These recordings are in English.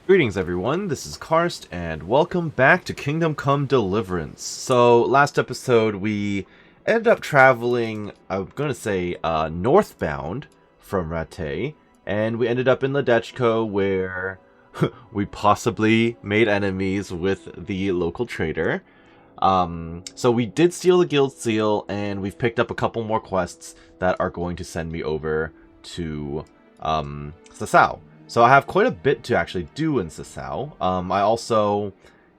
Greetings everyone, this is Karst, and welcome back to Kingdom Come Deliverance. So, last episode we ended up traveling, I'm going to say, northbound from Rattay, and we ended up in Ledechko where we possibly made enemies with the local trader. So we did steal the guild seal, and we've picked up a couple more quests that are going to send me over to, Sasau. So I have quite a bit to actually do in Sasau. I also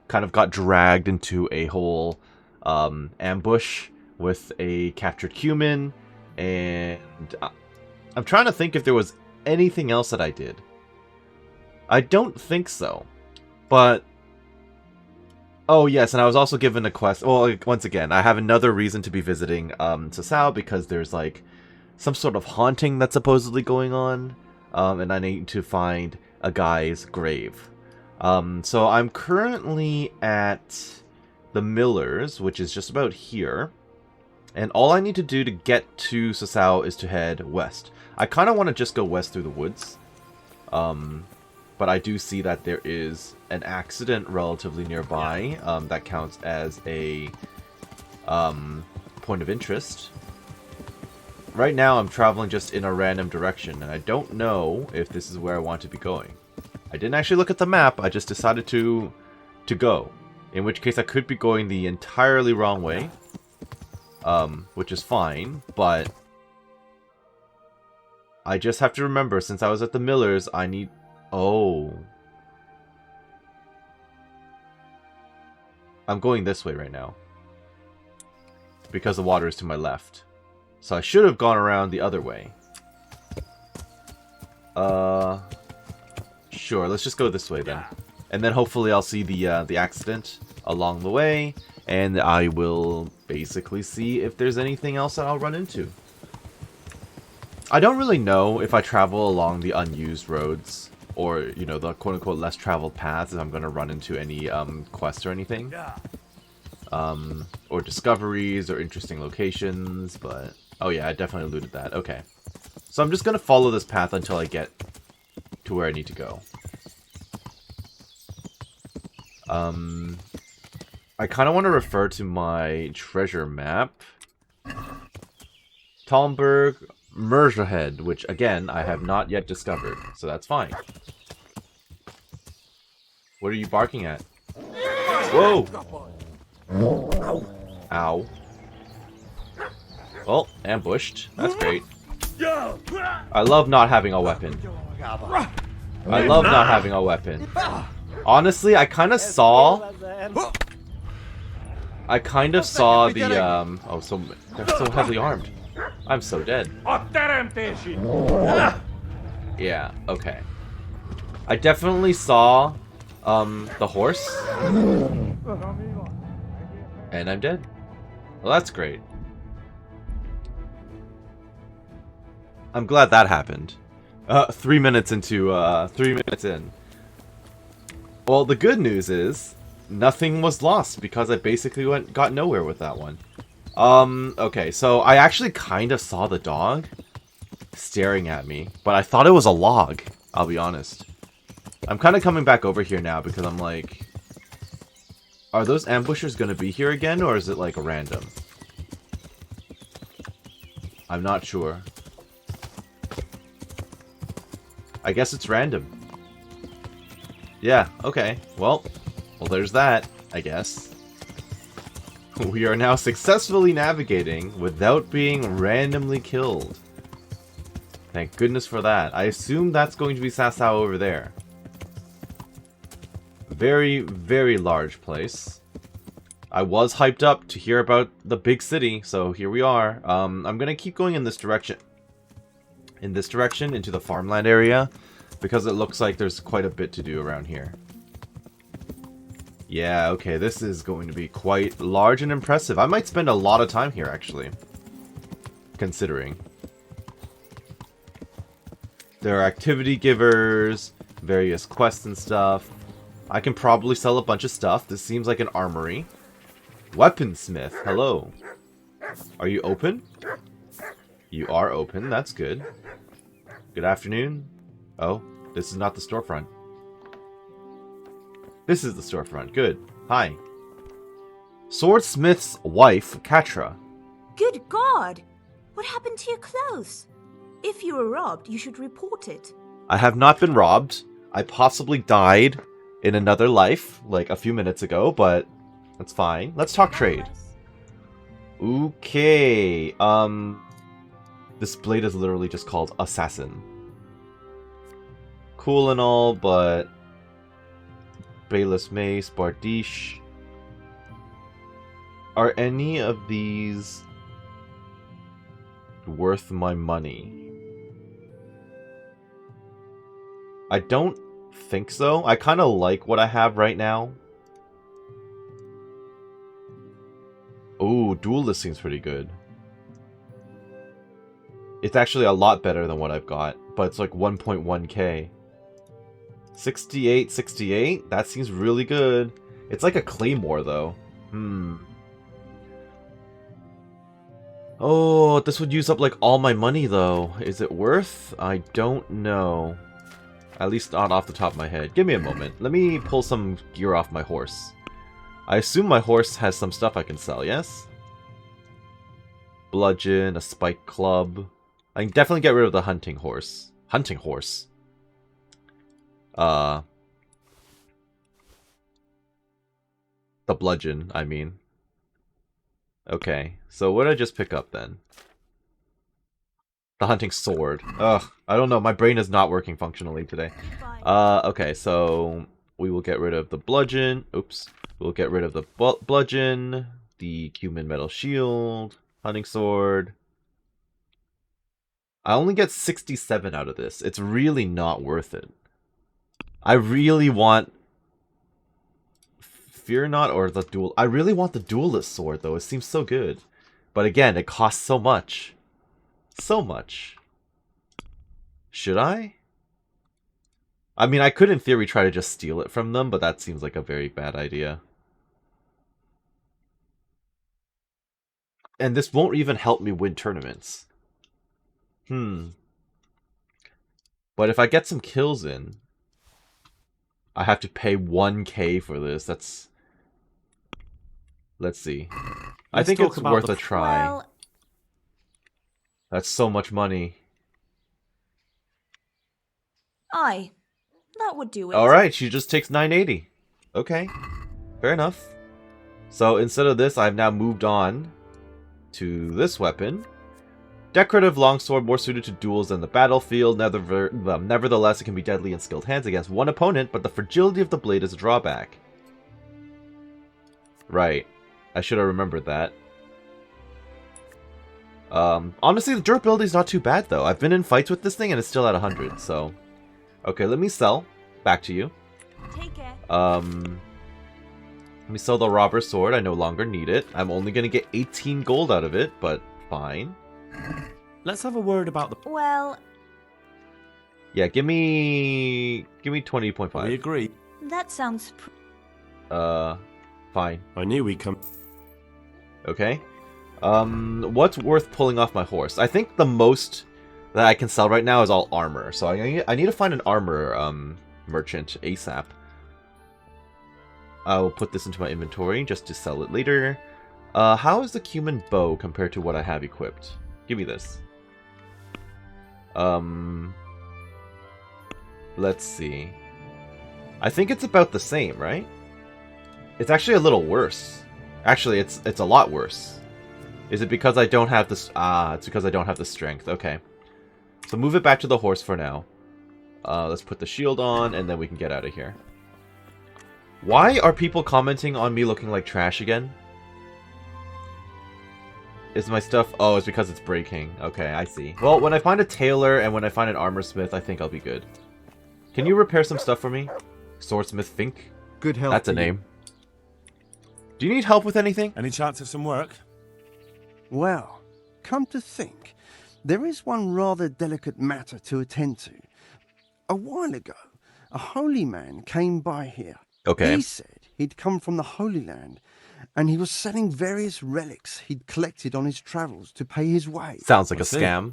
kind of got dragged into a whole ambush with a captured human, and I'm trying to think if there was anything else that I did. I don't think so, but... Oh yes, and I was also given a quest. Well, once again, I have another reason to be visiting Sasau because there's like some sort of haunting that's supposedly going on. And I need to find a guy's grave. So I'm currently at the Miller's, which is just about here. And all I need to do to get to Sasau is to head west. I kind of want to just go west through the woods. But I do see that there is an accident relatively nearby that counts as a point of interest. Right now, I'm traveling just in a random direction, and I don't know if this is where I want to be going. I didn't actually look at the map, I just decided to go. In which case, I could be going the entirely wrong way. Which is fine, but... I just have to remember, since I was at the Miller's, I need... Oh. I'm going this way right now. Because the water is to my left. So I should have gone around the other way. Sure, let's just go this way then. And then hopefully I'll see the accident along the way, and I will basically see if there's anything else that I'll run into. I don't really know if I travel along the unused roads, or, you know, the quote-unquote less traveled paths, if I'm going to run into any quests or anything. Or discoveries, or interesting locations, but... Oh yeah, I definitely looted that. Okay. So I'm just going to follow this path until I get to where I need to go. I kind of want to refer to my treasure map. Talmberg Merjahead, which again, I have not yet discovered, so that's fine. What are you barking at? Whoa! Ow. Well, ambushed. That's great. I love not having a weapon. I love not having a weapon. Honestly, I kind of saw... the, oh, so... They're so heavily armed. I'm so dead. Yeah, okay. I definitely saw, the horse. And I'm dead. Well, that's great. I'm glad that happened. 3 minutes into, 3 minutes in. Well, the good news is, nothing was lost, because I basically got nowhere with that one. Okay, so I actually kind of saw the dog staring at me, but I thought it was a log, I'll be honest. I'm kind of coming back over here now, because I'm like... Are those ambushers going to be here again, or is it like a random? I'm not sure. I guess it's random. Yeah, okay. Well, there's that, I guess. We are now successfully navigating without being randomly killed. Thank goodness for that. I assume that's going to be Sasau over there. Very, very large place. I was hyped up to hear about the big city, so here we are. I'm gonna keep going in this direction. In this direction, into the farmland area, because it looks like there's quite a bit to do around here. Yeah, okay, this is going to be quite large and impressive. I might spend a lot of time here, actually. Considering. There are activity givers, various quests and stuff. I can probably sell a bunch of stuff. This seems like an armory. Weaponsmith, hello. Are you open? You are open, that's good. Good afternoon. Oh, this is not the storefront. This is the storefront. Good. Hi. Swordsmith's wife, Katra. Good God! What happened to your clothes? If you were robbed, you should report it. I have not been robbed. I possibly died in another life, like a few minutes ago, but that's fine. Let's talk trade. Okay. This blade is literally just called Assassin. Cool and all, but Bayless Mace, Bardiche. Are any of these worth my money? I don't think so. I kind of like what I have right now. Ooh, Duelist seems pretty good. It's actually a lot better than what I've got, but it's like 1.1k. 68, 68? That seems really good. It's like a claymore, though. Oh, this would use up like all my money, though. Is it worth? I don't know. At least not off the top of my head. Give me a moment. Let me pull some gear off my horse. I assume my horse has some stuff I can sell, yes? Bludgeon, a spike club. I can definitely get rid of the hunting horse. Hunting horse? The bludgeon, I mean. Okay, so what did I just pick up then? The hunting sword. Ugh, I don't know, my brain is not working functionally today. Okay, so we will get rid of the bludgeon. Oops. We'll get rid of the bludgeon, the cumin metal shield, hunting sword. I only get 67 out of this. It's really not worth it. I really want Fear Not or the duel. I really want the duelist sword though. It seems so good. But again, it costs so much. So much. Should I? I mean, I could in theory try to just steal it from them, but that seems like a very bad idea. And this won't even help me win tournaments. But if I get some kills in, I have to pay 1k for this. That's... Let's see. I think it's worth a try. Well... That's so much money. Aye. That would do it. Alright, she just takes 980. Okay. Fair enough. So instead of this, I've now moved on to this weapon. Decorative longsword, more suited to duels than the battlefield. Nevertheless, it can be deadly in skilled hands against one opponent, but the fragility of the blade is a drawback. Right. I should have remembered that. Honestly, the durability is not too bad, though. I've been in fights with this thing, and it's still at 100, so... Okay, let me sell. Back to you. Take care. Let me sell the robber sword. I no longer need it. I'm only going to get 18 gold out of it, but fine. Let's have a word about the... Well... Yeah, give me 20.5. We agree. That sounds... Fine. I knew we'd come... Okay. What's worth pulling off my horse? I think the most that I can sell right now is all armor. So I need to find an armor merchant ASAP. I will put this into my inventory just to sell it later. How is the cumin bow compared to what I have equipped? Give me this. Let's see. I think it's about the same, right? It's actually a little worse. Actually, it's a lot worse. Is it because I don't have this? Ah, it's because I don't have the strength. Okay. So move it back to the horse for now. Let's put the shield on, and then we can get out of here. Why are people commenting on me looking like trash again? Is my stuff... Oh, it's because it's breaking. Okay, I see. Well, when I find a tailor and when I find an armor smith, I think I'll be good. Can you repair some stuff for me? Swordsmith Fink? Good help. That's a name. Do you need help with anything? Any chance of some work? Well, come to think, there is one rather delicate matter to attend to. A while ago, a holy man came by here. Okay. He said he'd come from the Holy Land, and he was selling various relics he'd collected on his travels to pay his way. Sounds like a see. scam.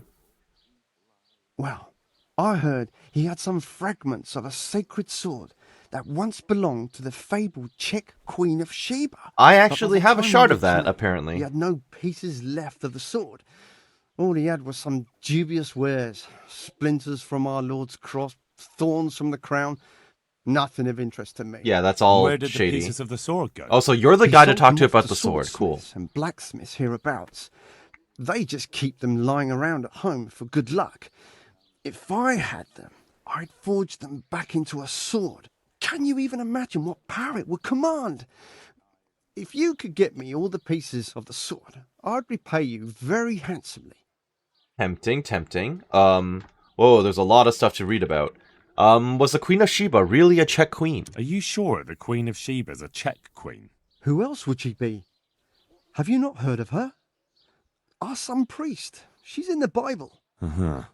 Well, I heard he had some fragments of a sacred sword that once belonged to the fabled Czech Queen of Sheba. I But by actually the have a time shard he of that, returned, apparently. He had no pieces left of the sword. All he had was some dubious wares, splinters from our Lord's cross, thorns from the crown. Nothing of interest to me. Yeah, that's And all where did shady. the pieces of the sword go? Oh, so you're the He guy to sold talk them to off about the sword. Cool. swordsmiths and blacksmiths hereabouts. They just keep them lying around at home for good luck. If I had them, I'd forge them back into a sword. Can you even imagine what power it would command? If you could get me all the pieces of the sword, I'd repay you very handsomely. Tempting, tempting. Whoa, there's a lot of stuff to read about. Was the Queen of Sheba really a Czech queen? Are you sure the Queen of Sheba's a Czech queen? Who else would she be? Have you not heard of her? Ask some priest. She's in the Bible. Uh-huh.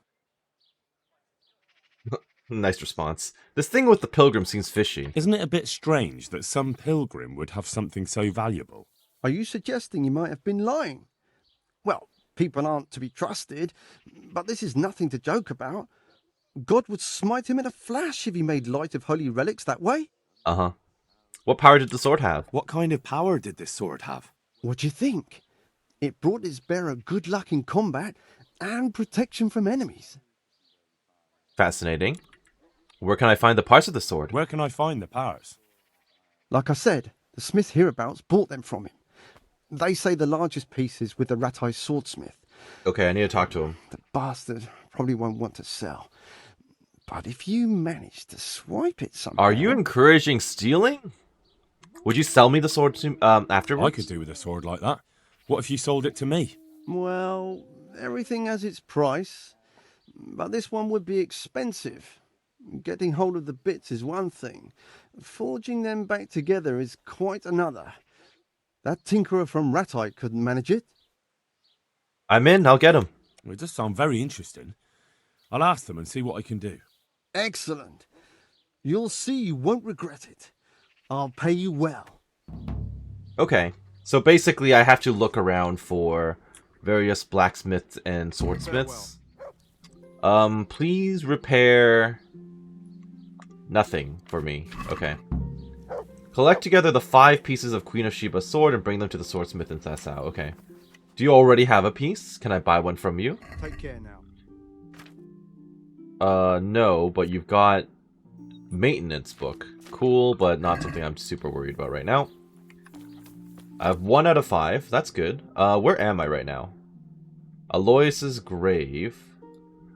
Nice response. This thing with the pilgrim seems fishy. Isn't it a bit strange that some pilgrim would have something so valuable? Are you suggesting you might have been lying? Well, people aren't to be trusted, but this is nothing to joke about. God would smite him in a flash if he made light of holy relics that way. Uh-huh. What power did the sword have? What kind of power did this sword have? What do you think? It brought its bearer good luck in combat and protection from enemies. Fascinating. Where can I find the parts of the sword? Where can I find the powers? Like I said, the smith hereabouts bought them from him. They say the largest piece is with the Ratai swordsmith. Okay, I need to talk to him. The bastard probably won't want to sell. But if you manage to swipe it somehow... Are you encouraging stealing? Would you sell me the sword afterwards? I could do with a sword like that. What if you sold it to me? Well, everything has its price. But this one would be expensive. Getting hold of the bits is one thing. Forging them back together is quite another. That tinkerer from Ratai couldn't manage it. I'm in, I'll get him. Well, it does sound very interesting. I'll ask them and see what I can do. Excellent. You'll see you won't regret it. I'll pay you well. Okay. So basically I have to look around for various blacksmiths and swordsmiths. Please repair... Nothing for me. Okay. Collect together the 5 pieces of Queen of Sheba's sword and bring them to the swordsmith in Sasau. Okay. Do you already have a piece? Can I buy one from you? Take care now. No, but you've got maintenance book. Cool, but not something I'm super worried about right now. I have 1 out of 5. That's good. Where am I right now? Aloysius' grave.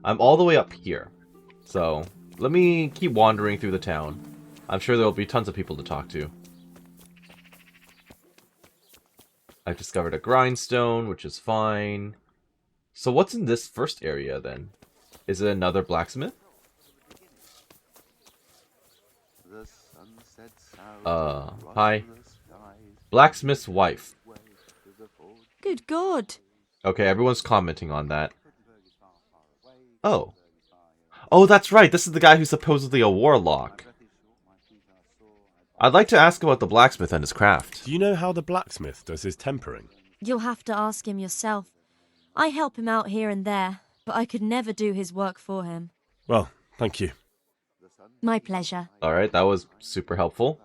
I'm all the way up here. So, let me keep wandering through the town. I'm sure there'll be tons of people to talk to. I've discovered a grindstone, which is fine. So what's in this first area, then? Is it another blacksmith? Hi. Blacksmith's wife. Good God. Okay, everyone's commenting on that. Oh. Oh, that's right. This is the guy who's supposedly a warlock. I'd like to ask about the blacksmith and his craft. Do you know how the blacksmith does his tempering? You'll have to ask him yourself. I help him out here and there, but I could never do his work for him. Well, thank you. My pleasure. Alright, that was super helpful.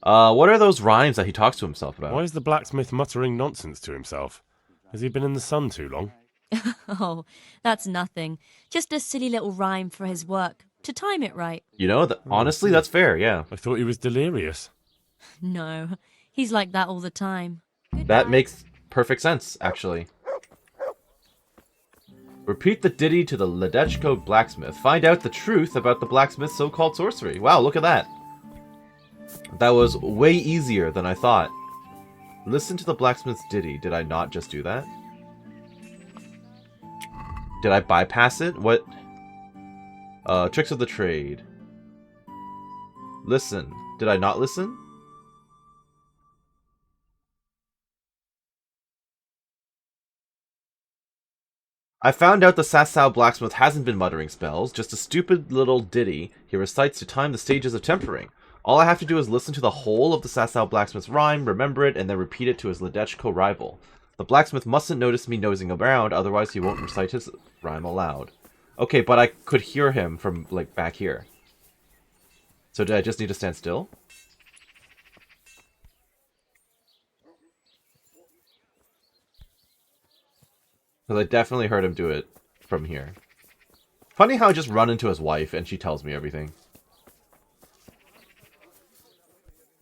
What are those rhymes that he talks to himself about? Why is the blacksmith muttering nonsense to himself? Has he been in the sun too long? Oh, that's nothing. Just a silly little rhyme for his work, to time it right. You know, honestly, that's fair, yeah. I thought he was delirious. No, he's like that all the time. That makes perfect sense, actually. Repeat the ditty to the Ledechko blacksmith. Find out the truth about the blacksmith's so-called sorcery. Wow, look at that. That was way easier than I thought. Listen to the blacksmith's ditty. Did I not just do that? Did I bypass it? What? Tricks of the trade. Listen. Did I not listen? I found out the Sasau blacksmith hasn't been muttering spells, just a stupid little ditty he recites to time the stages of tempering. All I have to do is listen to the whole of the Sasau blacksmith's rhyme, remember it, and then repeat it to his Ledechko rival. The blacksmith mustn't notice me nosing around, otherwise he won't recite his rhyme aloud. Okay, but I could hear him from, like, back here. So did I just need to stand still? Because I definitely heard him do it from here. Funny how I just run into his wife and she tells me everything.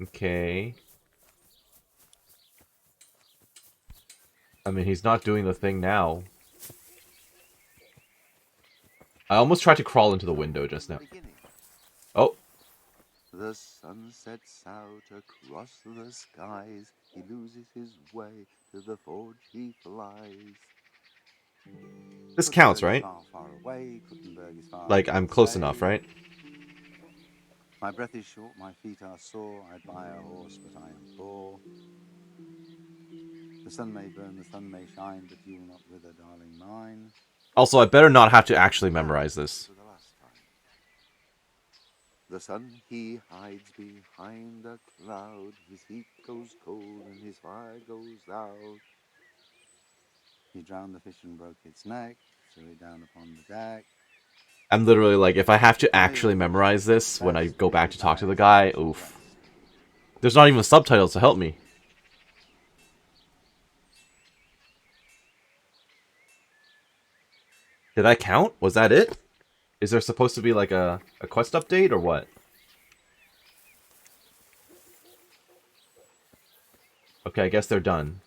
Okay. I mean, he's not doing the thing now. I almost tried to crawl into the window just now. Oh. The sun sets out across the skies. He loses his way, to the forge he flies. This counts, right? Far away, Kuttenberg is far Like, I'm close enough, right? My breath is short, my feet are sore. I'd buy a horse, but I am poor. The sun may burn, the sun may shine, but you will not wither, darling mine. Also, I better not have to actually memorize this. For the last time. The sun, he hides behind a cloud. His heat goes cold and his fire goes out. He drowned the fish and broke its neck, threw it down upon the deck. I'm literally like, if I have to actually memorize this when I go back to talk to the guy, oof. There's not even subtitles to help me. Did I count? Was that it? Is there supposed to be like a quest update or what? Okay, I guess they're done.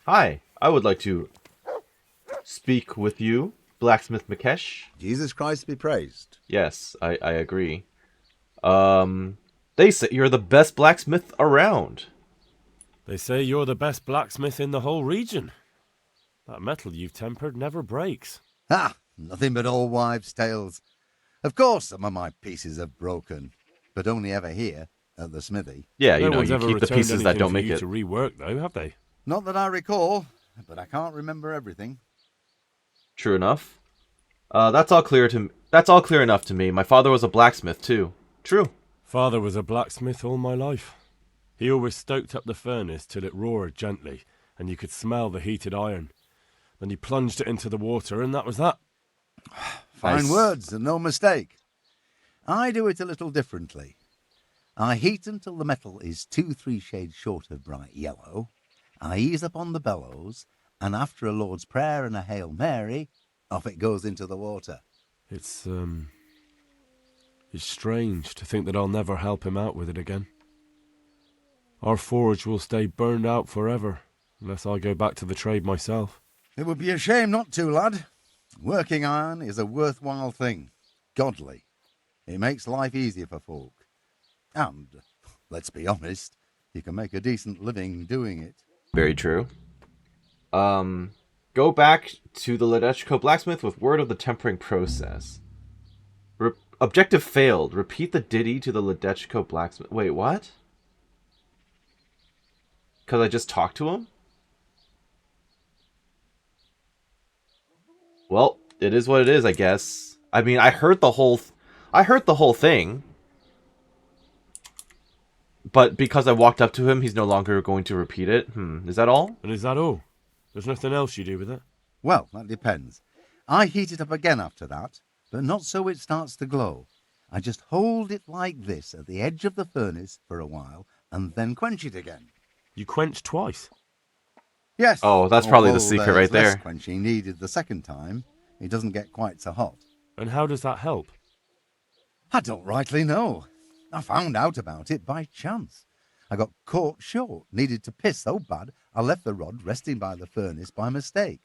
Hi, I would like to speak with you, Blacksmith Mikesh. Jesus Christ be praised. Yes, I agree. They say you're the best blacksmith around. They say you're the best blacksmith in the whole region. That metal you've tempered never breaks. Ha! Nothing but old wives' tales. Of course some of my pieces have broken, but only ever here, at the smithy. Yeah, No you know, one's you ever keep the returned pieces that anything don't for make you it. to rework, though, have they? Not that I recall, but I can't remember everything. True enough. That's all clear enough to me. My father was a blacksmith too. True. Father was a blacksmith all my life. He always stoked up the furnace till it roared gently, and you could smell the heated iron. Then he plunged it into the water, and that was that. Fine Nice. words and no mistake. I do it a little differently. I heat until the metal is 2-3 shades short of bright yellow. I ease up on the bellows, and after a Lord's Prayer and a Hail Mary, off it goes into the water. It's strange to think that I'll never help him out with it again. Our forge will stay burned out forever, unless I go back to the trade myself. It would be a shame not to, lad. Working iron is a worthwhile thing. Godly. It makes life easier for folk. And, let's be honest, you can make a decent living doing it. Very true. Go back to the Ledechko blacksmith with word of the tempering process. Objective failed. Repeat the ditty to the Ledechko blacksmith. Wait, what? Because I just talked to him? Well, it is what it is, I guess. I mean, I heard the whole thing. But because I walked up to him, he's no longer going to repeat it. Is that all? And is that all? There's nothing else you do with it? Well, that depends. I heat it up again after that, but not so it starts to glow. I just hold it like this at the edge of the furnace for a while, and then quench it again. You quench twice. Yes. Oh, that's probably the although secret there's right there. less quenching needed the second time. It doesn't get quite so hot. And how does that help? I don't rightly know. I found out about it by chance. I got caught short, needed to piss so bad, I left the rod resting by the furnace by mistake.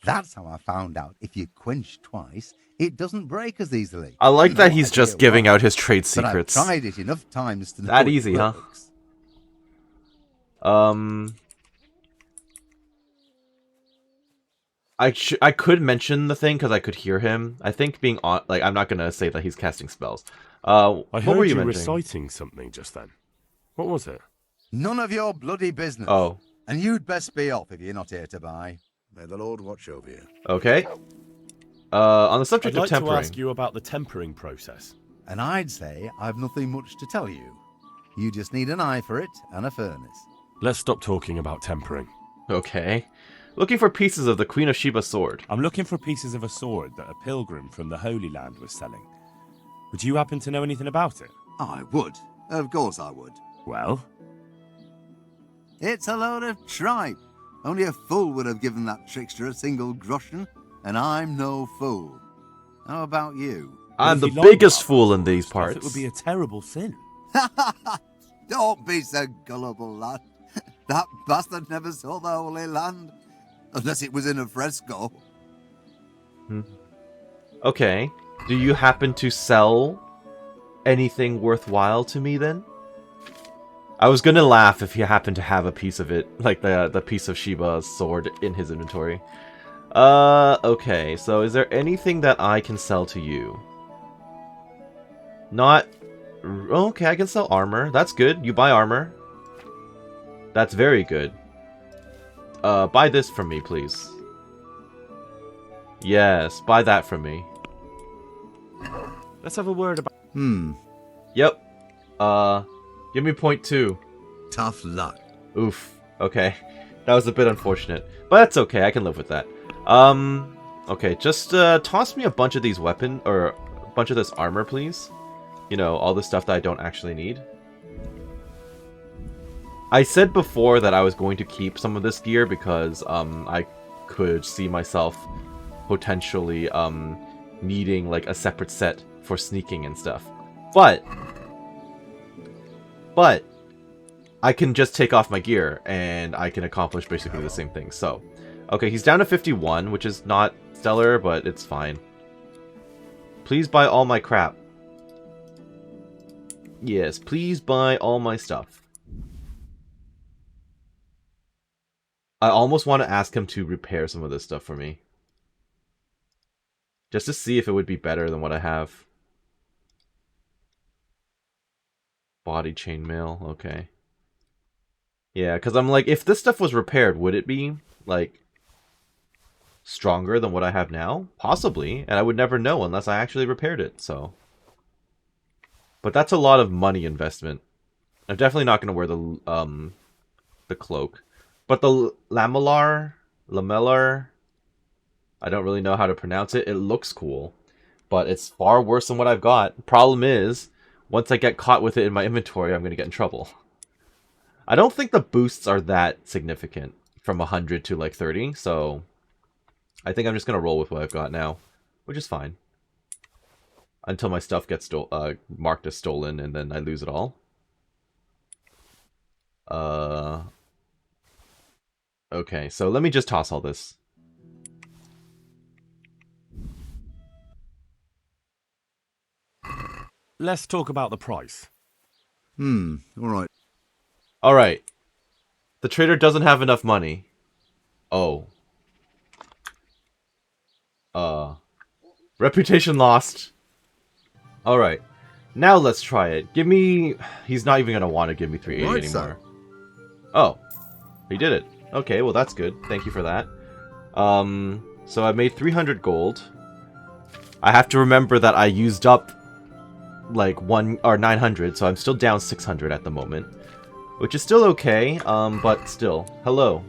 That's how I found out if you quench twice, it doesn't break as easily. I like No that he's idea just giving why, out his trade but secrets. I've tried it enough times to know That it easy, huh? works. I could mention the thing because I could hear him. I think being on, like, I'm not gonna say that he's casting spells. I What heard were you you mentioning? reciting something just then. What was it? None of your bloody business. Oh, And you'd best be off if you're not here to buy. May the Lord watch over you. okay. On the I'd subject like of to tempering. ask you about the tempering process. And I'd say I've nothing much to tell you. You just need an eye for it and a furnace. Let's stop talking about tempering. Okay. Looking for pieces of the Queen of Sheba sword. I'm looking for pieces of a sword that a pilgrim from the Holy Land was selling. Would you happen to know anything about it? I would. Of course I would. Well? It's a load of tripe. Only a fool would have given that trickster a single groschen, and I'm no fool. How about you? I'm If the he lied biggest about fool that in these stuff, parts. It would be a terrible sin. Don't be so gullible, lad. That bastard never saw the Holy Land. Unless it was in a fresco. Okay. Do you happen to sell anything worthwhile to me then? I was gonna laugh if he happened to have a piece of it, like the piece of Shiba's sword in his inventory. Okay, so is there anything that I can sell to you? Not... Okay, I can sell armor. That's good. You buy armor. That's very good. Buy this from me, please. Yes, buy that from me. Let's have a word about... Yep. Give me .2. Tough luck. Oof. Okay. That was a bit unfortunate. But that's okay, I can live with that. Okay, just toss me a bunch of these weapons, or a bunch of this armor, please. You know, all the stuff that I don't actually need. I said before that I was going to keep some of this gear because I could see myself potentially needing like a separate set for sneaking and stuff. But I can just take off my gear and I can accomplish basically the same thing. So, okay, he's down to 51, which is not stellar, but it's fine. Please buy all my crap. Yes, please buy all my stuff. I almost want to ask him to repair some of this stuff for me. Just to see if it would be better than what I have. Body chainmail, okay. Yeah, because I'm like, if this stuff was repaired, would it be, like, stronger than what I have now? Possibly, and I would never know unless I actually repaired it, so. But that's a lot of money investment. I'm definitely not going to wear the cloak. But the lamellar, I don't really know how to pronounce it. It looks cool, but it's far worse than what I've got. Problem is, once I get caught with it in my inventory, I'm going to get in trouble. I don't think the boosts are that significant from 100 to like 30, so I think I'm just going to roll with what I've got now, which is fine. Until my stuff gets marked as stolen and then I lose it all. Okay, so let me just toss all this. Let's talk about the price. Alright. Alright. The trader doesn't have enough money. Oh. Reputation lost. Alright. Now let's try it. Give me... He's not even going to want to give me 380 anymore. Oh. He did it. Okay, well that's good. Thank you for that. So I made 300 gold. I have to remember that I used up like 900, so I'm still down 600 at the moment, which is still okay. But still, hello.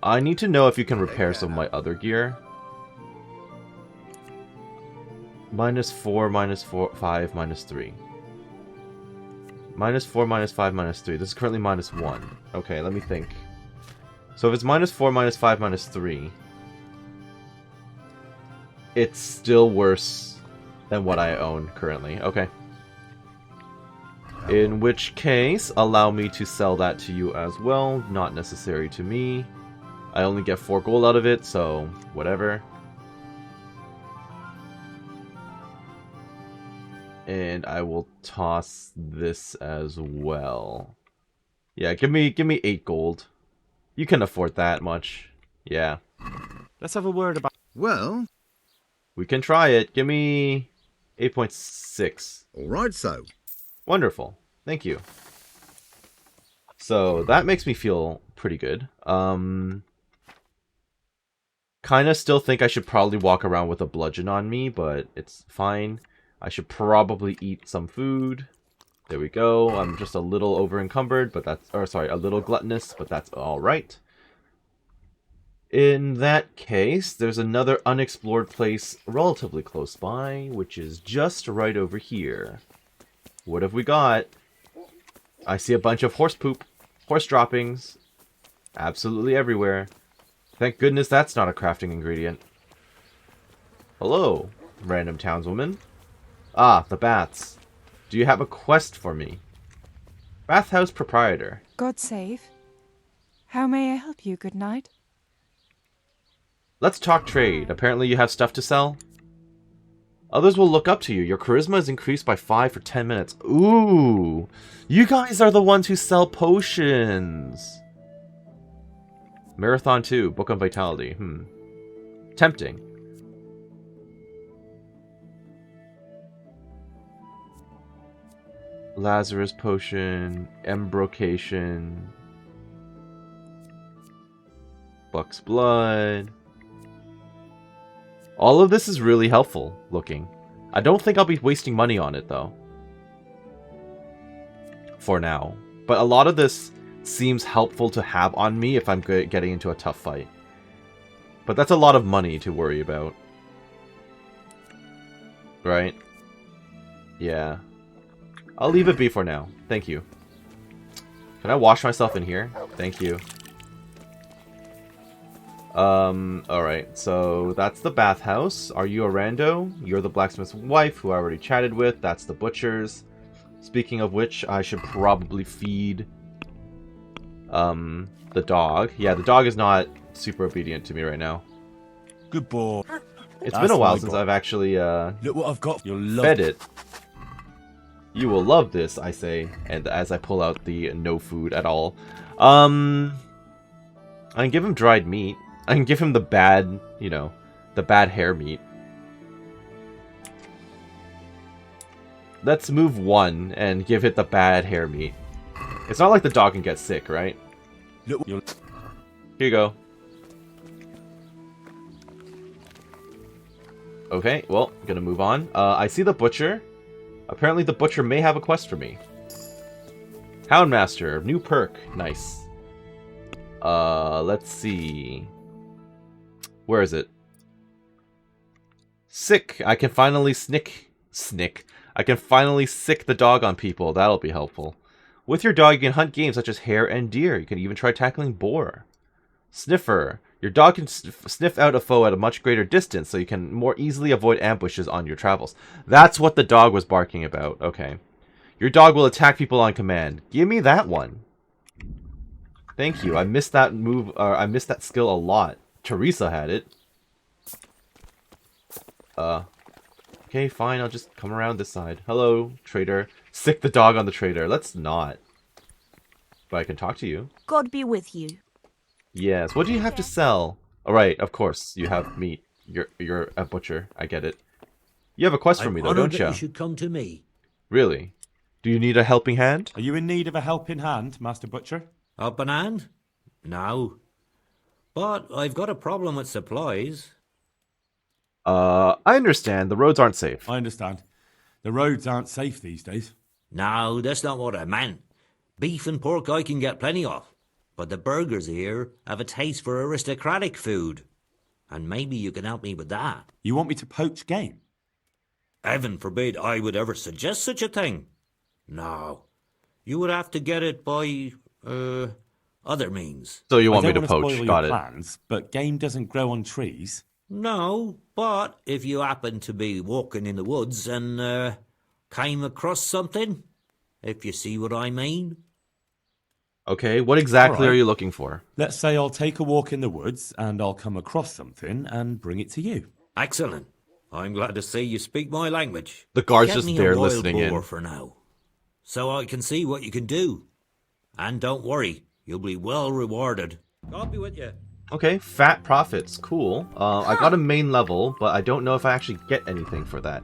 I need to know if you can repair some of my other gear. -4, -4, 5, -3. -4, -5, -3. This is currently -1. Okay, let me think. So if it's -4, -5, -3, it's still worse than what I own currently. Okay. In which case, allow me to sell that to you as well. Not necessary to me. I only get 4 gold out of it, so whatever. And I will toss this as well. Yeah, give me 8 gold. You can afford that much. Yeah. Let's have a word about... Well, We can try it. Give me 8.6. alright so. Wonderful. Thank you. So that makes me feel pretty good. Kind of still think I should probably walk around with a bludgeon on me, but it's fine. I should probably eat some food. There we go. I'm just a little over encumbered, but that's... Or sorry, a little gluttonous, but that's alright. In that case, there's another unexplored place relatively close by, which is just right over here. What have we got? I see a bunch of horse poop. Horse droppings. Absolutely everywhere. Thank goodness that's not a crafting ingredient. Hello, random townswoman. Ah, the baths. Do you have a quest for me? Bathhouse proprietor. God save. How may I help you, good knight? Let's talk trade. Apparently you have stuff to sell. Others will look up to you. Your charisma is increased by 5 for 10 minutes. Ooh. You guys are the ones who sell potions. Marathon 2. Book on Vitality. Tempting. Lazarus Potion. Embrocation. Buck's Blood. All of this is really helpful looking. I don't think I'll be wasting money on it though. For now. But a lot of this seems helpful to have on me if I'm getting into a tough fight. But that's a lot of money to worry about. Right? Yeah. I'll leave it be for now. Thank you. Can I wash myself in here? Thank you. Alright, so that's the bathhouse. Are you a rando? You're the blacksmith's wife, who I already chatted with. That's the butcher's. Speaking of which, I should probably feed, the dog. Yeah, the dog is not super obedient to me right now. Good boy. It's been a while since I've actually, Look what I've got. You'll love fed it. You will love this, I say, and as I pull out the no food at all. I can give him dried meat. I can give him the bad, you know, the bad hair meat. Let's move one and give it the bad hair meat. It's not like the dog can get sick, right? Look, here you go. Okay, well, gonna move on. I see the butcher. Apparently the butcher may have a quest for me. Houndmaster, new perk. Nice. Let's see. Where is it? Sick. I can finally I can finally sick the dog on people. That'll be helpful. With your dog, you can hunt games such as hare and deer. You can even try tackling boar. Sniffer. Your dog can sniff out a foe at a much greater distance, so you can more easily avoid ambushes on your travels. That's what the dog was barking about. Okay. Your dog will attack people on command. Give me that one. Thank you. I missed that move. I missed that skill a lot. Teresa had it. Okay, fine. I'll just come around this side. Hello, trader. Sick the dog on the trader. Let's not. But I can talk to you. God be with you. Yes. What do you have to sell? All right. Of course, you have meat. You're a butcher. I get it. You have a quest for me, though, don't you? You should come to me. Really? Do you need a helping hand? Are you in need of a helping hand, Master Butcher? Helping hand? No. But I've got a problem with supplies. I understand. The roads aren't safe. I understand. The roads aren't safe these days. No, that's not what I meant. Beef and pork I can get plenty of. But the burgers here have a taste for aristocratic food. And maybe you can help me with that. You want me to poach game? Heaven forbid I would ever suggest such a thing. No. You would have to get it by, other means. So you want me to I don't poach? Spoil Got your it. plans, but game doesn't grow on trees. No, but if you happen to be walking in the woods and, came across something, if you see what I mean. Okay, what exactly All right. are you looking for? Let's say I'll take a walk in the woods and I'll come across something and bring it to you. Excellent. I'm glad to see you speak my language. The guard's Get just me there a wild listening boar in. for now, so I can see what you can do. And don't worry, you'll be well rewarded. God be with you. Okay, fat profits. Cool. I got a main level, but I don't know if I actually get anything for that.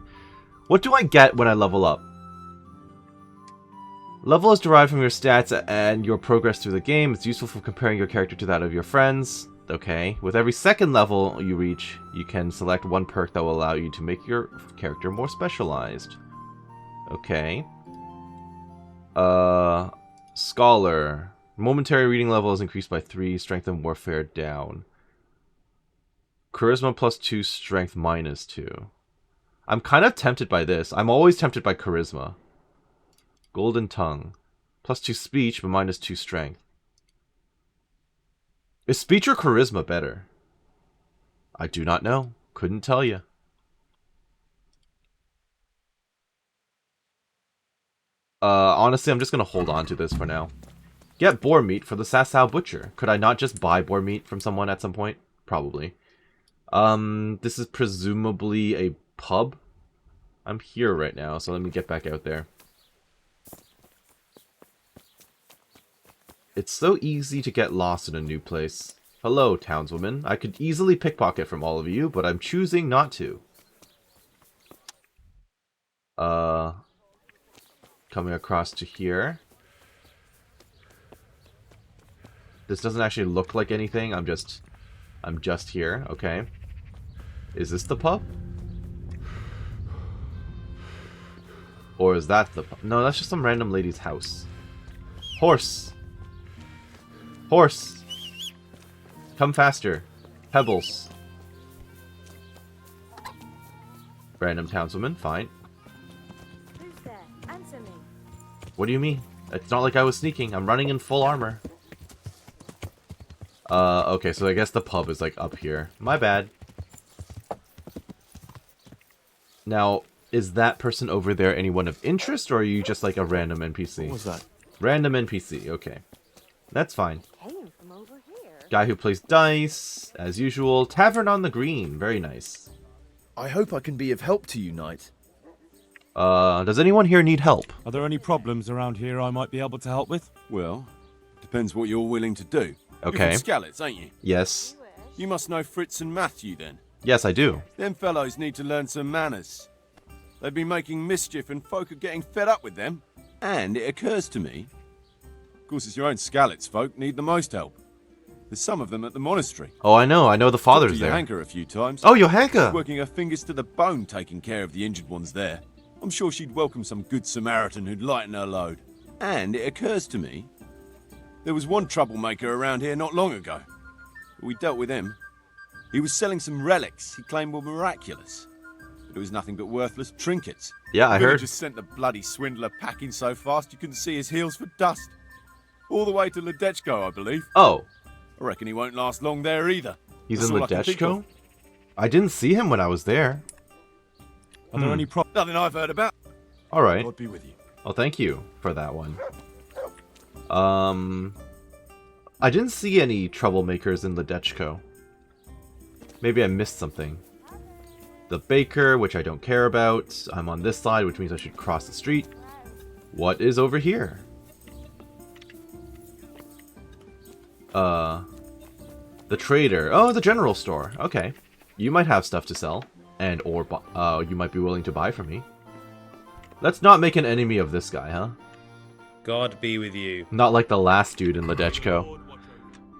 What do I get when I level up? Level is derived from your stats and your progress through the game. It's useful for comparing your character to that of your friends. Okay. With every second level you reach, you can select one perk that will allow you to make your character more specialized. Okay. Scholar. Momentary reading level is increased by 3, strength and warfare down. Charisma +2, strength -2. I'm kind of tempted by this. I'm always tempted by charisma. Golden tongue. +2 speech, but -2 strength. Is speech or charisma better? I do not know. Couldn't tell you. Honestly, I'm just gonna hold on to this for now. Get boar meat for the Sasau butcher. Could I not just buy boar meat from someone at some point? Probably. This is presumably a pub. I'm here right now, so let me get back out there. It's so easy to get lost in a new place. Hello, townswoman. I could easily pickpocket from all of you, but I'm choosing not to. Coming across to here. This doesn't actually look like anything. I'm just here. Okay. Is this the pub? Or is that the pub? No, that's just some random lady's house. Horse. Horse. Come faster. Pebbles. Random townswoman. Fine. Who's there? Answer me. What do you mean? It's not like I was sneaking. I'm running in full armor. Okay, so I guess the pub is like up here. My bad. Now, is that person over there anyone of interest, or are you just like a random NPC? What was that? Random NPC, okay. That's fine. Came from over here. Guy who plays dice, as usual. Tavern on the Green, very nice. I hope I can be of help to you, Knight. Does anyone here need help? Are there any problems around here I might be able to help with? Well, depends what you're willing to do. Okay. You're from Skalitz, ain't you? Yes. You must know Fritz and Matthew, then. Yes, I do. Them fellows need to learn some manners. They've been making mischief and folk are getting fed up with them. And it occurs to me, of course it's your own Skalitz folk need the most help. There's some of them at the monastery. Oh, I know the father's Talked to there. Johanka a few times. Oh, Johanka! She's working her fingers to the bone taking care of the injured ones there. I'm sure she'd welcome some good Samaritan who'd lighten her load. And it occurs to me, there was one troublemaker around here not long ago. We dealt with him. He was selling some relics he claimed were miraculous. But it was nothing but worthless trinkets. Yeah, I heard. Just sent the bloody swindler packing so fast you couldn't see his heels for dust. All the way to Ledechko, I believe. Oh. I reckon he won't last long there either. He's That's in all I can think Ledechko? of. I didn't see him when I was there. Are there any problems? Nothing I've heard about. Alright. God be with you. Well, thank you for that one. I didn't see any troublemakers in Ledechko. Maybe I missed something. The baker, which I don't care about. I'm on this side, which means I should cross the street. What is over here? The trader. Oh, the general store. Okay. You might have stuff to sell. And or you might be willing to buy from me. Let's not make an enemy of this guy, huh? God be with you. Not like the last dude in Ledechko.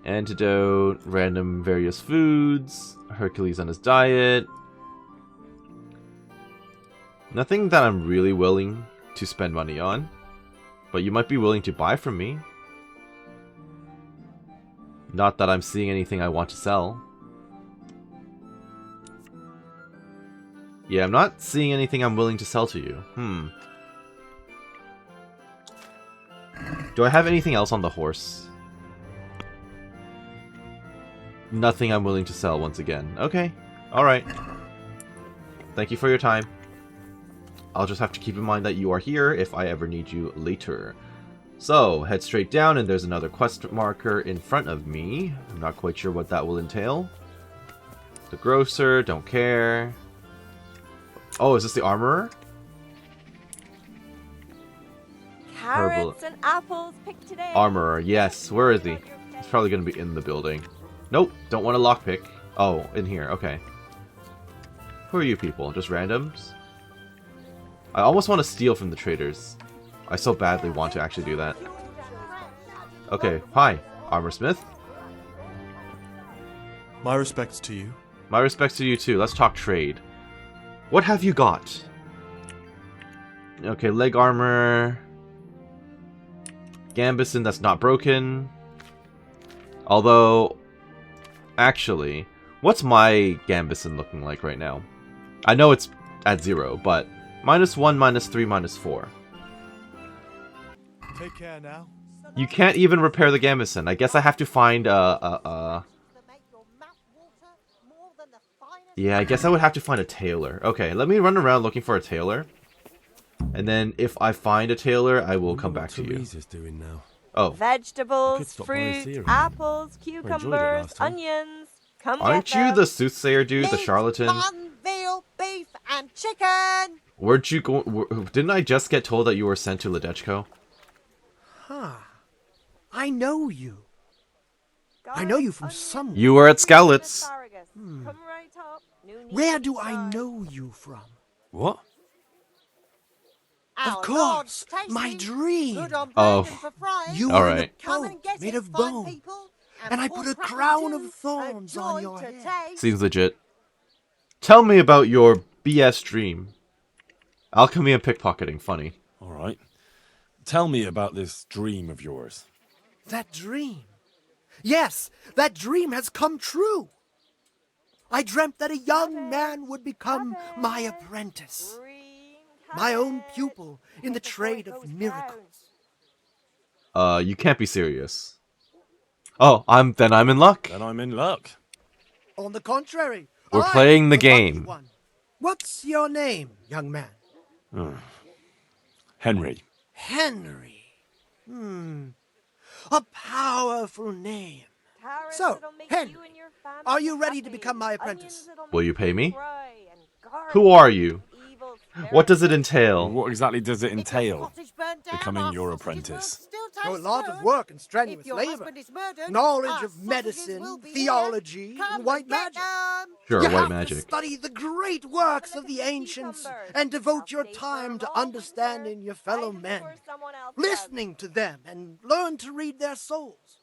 Antidote, random various foods, Hercules on his diet. Nothing that I'm really willing to spend money on. But you might be willing to buy from me. Not that I'm seeing anything I want to sell. Yeah, I'm not seeing anything I'm willing to sell to you. Do I have anything else on the horse? Nothing I'm willing to sell once again. Okay. Alright. Thank you for your time. I'll just have to keep in mind that you are here if I ever need you later. So, head straight down and there's another quest marker in front of me. I'm not quite sure what that will entail. The grocer, don't care. Oh, is this the armorer? Carrots and apples picked today. Armorer, yes. Where is he? He's probably going to be in the building. Nope, don't want a lockpick. Oh, in here, okay. Who are you people? Just randoms? I almost want to steal from the traders. I so badly want to actually do that. Okay, hi, Armorsmith. My respects to you. My respects to you too. Let's talk trade. What have you got? Okay, leg armor. Gambison that's not broken. Although, actually, what's my Gambison looking like right now? I know it's at 0, but -1, -3, -4. Take care now. You can't even repair the gambeson. I guess I have to find Yeah, I guess I would have to find a tailor. Okay, let me run around looking for a tailor. And then if I find a tailor, I will come back to you. Teresa's doing now. Oh. Vegetables, stop by and see fruit, her. apples, I enjoyed it cucumbers, last time. onions. Come Aren't get you them. the soothsayer dude, the Meat, charlatan? mutton, veal, beef, and chicken. Weren't you didn't I just get told that you were sent to Ledechko? Huh. I know you. I know you from somewhere. You were at Skalitz. Hmm. Come right up. Where do I know you from? What? Of course, my dream. Oh. You All were right. in a boat made of bone, and I put a crown of thorns on your head. Seems legit. Tell me about your BS dream. Alchemy and pickpocketing, funny. Alright. Tell me about this dream of yours. That dream. Yes, that dream has come true. I dreamt that a young man would become my apprentice, my own pupil in the trade of miracles. You can't be serious. Oh, I'm in luck. Then I'm in luck. On the contrary, We're I'm playing the lucky game. one. What's your name, young man? Henry. Henry. A powerful name. So, Henry, are you ready to become my apprentice? Will you pay me? Who are you? What does it entail? What exactly does it entail, becoming your apprentice? A lot of work and strenuous labor. Knowledge of medicine, theology, and white magic. Sure, you white have magic. to study the great works of the ancients and devote your time to understanding your fellow men, listening to them, and learn to read their souls.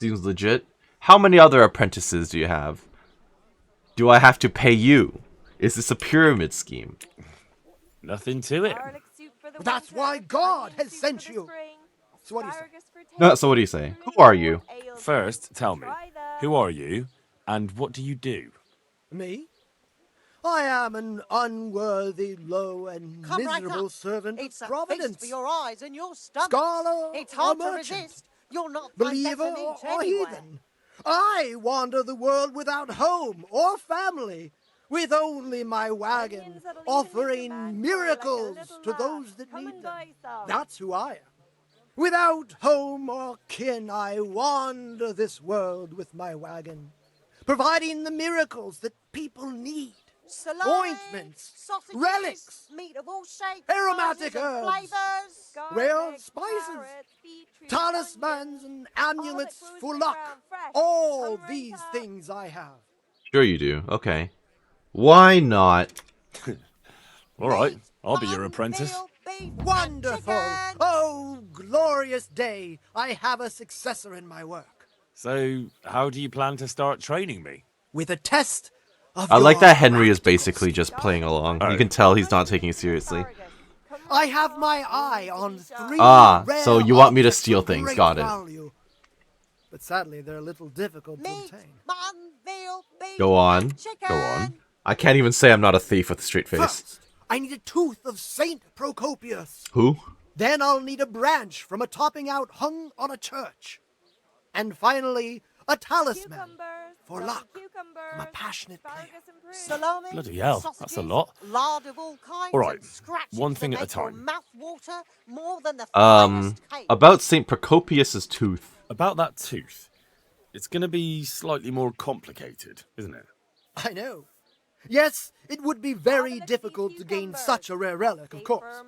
Seems legit. How many other apprentices do you have? Do I have to pay you? Is this a pyramid scheme? Nothing to it. That's why God has sent you. So what do you say? No, so what do you say? Who are you? First, tell me, who are you, and what do you do? Me? I am an unworthy, low, and miserable servant of Providence. For your eyes and your stomach. Scholar It's hard or to merchant, resist. You'll not find believer better meat or anywhere. heathen. I wander the world without home or family, with only my wagon, offering miracles to those that need them. That's who I am. Without home or kin, I wander this world with my wagon, providing the miracles that people need. Salami, Ointments, sausages, relics, meat of all shapes, aromatic sizes, and herbs, flavors, rare spices, talismans and amulets for luck. All these things I have. Sure you do. Okay. Why not? Alright, I'll be your apprentice. Wonderful! Oh, glorious day! I have a successor in my work. So, how do you plan to start training me? With a test of I like your that Henry is basically just playing along. You can tell he's not taking it seriously. I have my eye on 3 rare so you want me to objects steal of things. great Got it. value. But sadly, they're a little difficult to obtain. Go on. Go on. I can't even say I'm not a thief with a straight face. First, I need a tooth of Saint Procopius. Who? Then I'll need a branch from a topping out hung on a church. And finally, a talisman for luck from a passionate player. Salami, Bloody hell, that's a lot. lard of all kinds, Alright, and scratchings one thing that at a make your time. mouth water more than the finest cake. About St. Procopius's tooth. About that tooth. It's gonna be slightly more complicated, isn't it? I know. Yes, it would be very difficult to gain such a rare relic, of course.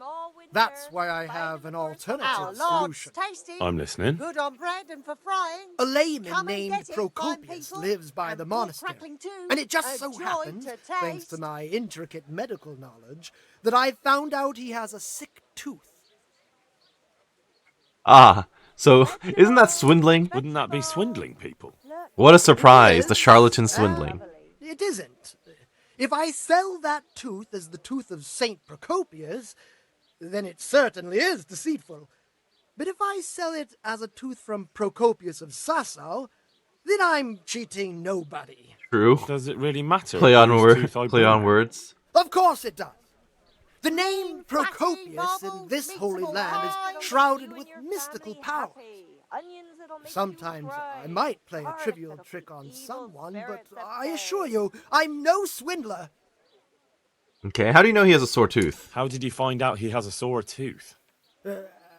That's why I have an alternative solution. I'm listening. Good on bread and for frying. A layman Come and named get it, fine Procopius people. lives by the And pork monastery. crackling too. And it just A so joy happens, to thanks to taste. my intricate medical knowledge, that I found out he has a sick tooth. Ah, so isn't that swindling? Wouldn't that be swindling people? What a surprise, the charlatan swindling. It isn't. If I sell that tooth as the tooth of Saint Procopius, then it certainly is deceitful. But if I sell it as a tooth from Procopius of Sasau, then I'm cheating nobody. True. Does it really matter? Play on whose word. tooth I Play on bought? words. Of course it does. The name Procopius in this holy land is shrouded with mystical power. Sometimes I might play a trivial trick on someone, but I assure you, I'm no swindler. Okay, how do you know he has a sore tooth? How did you find out he has a sore tooth?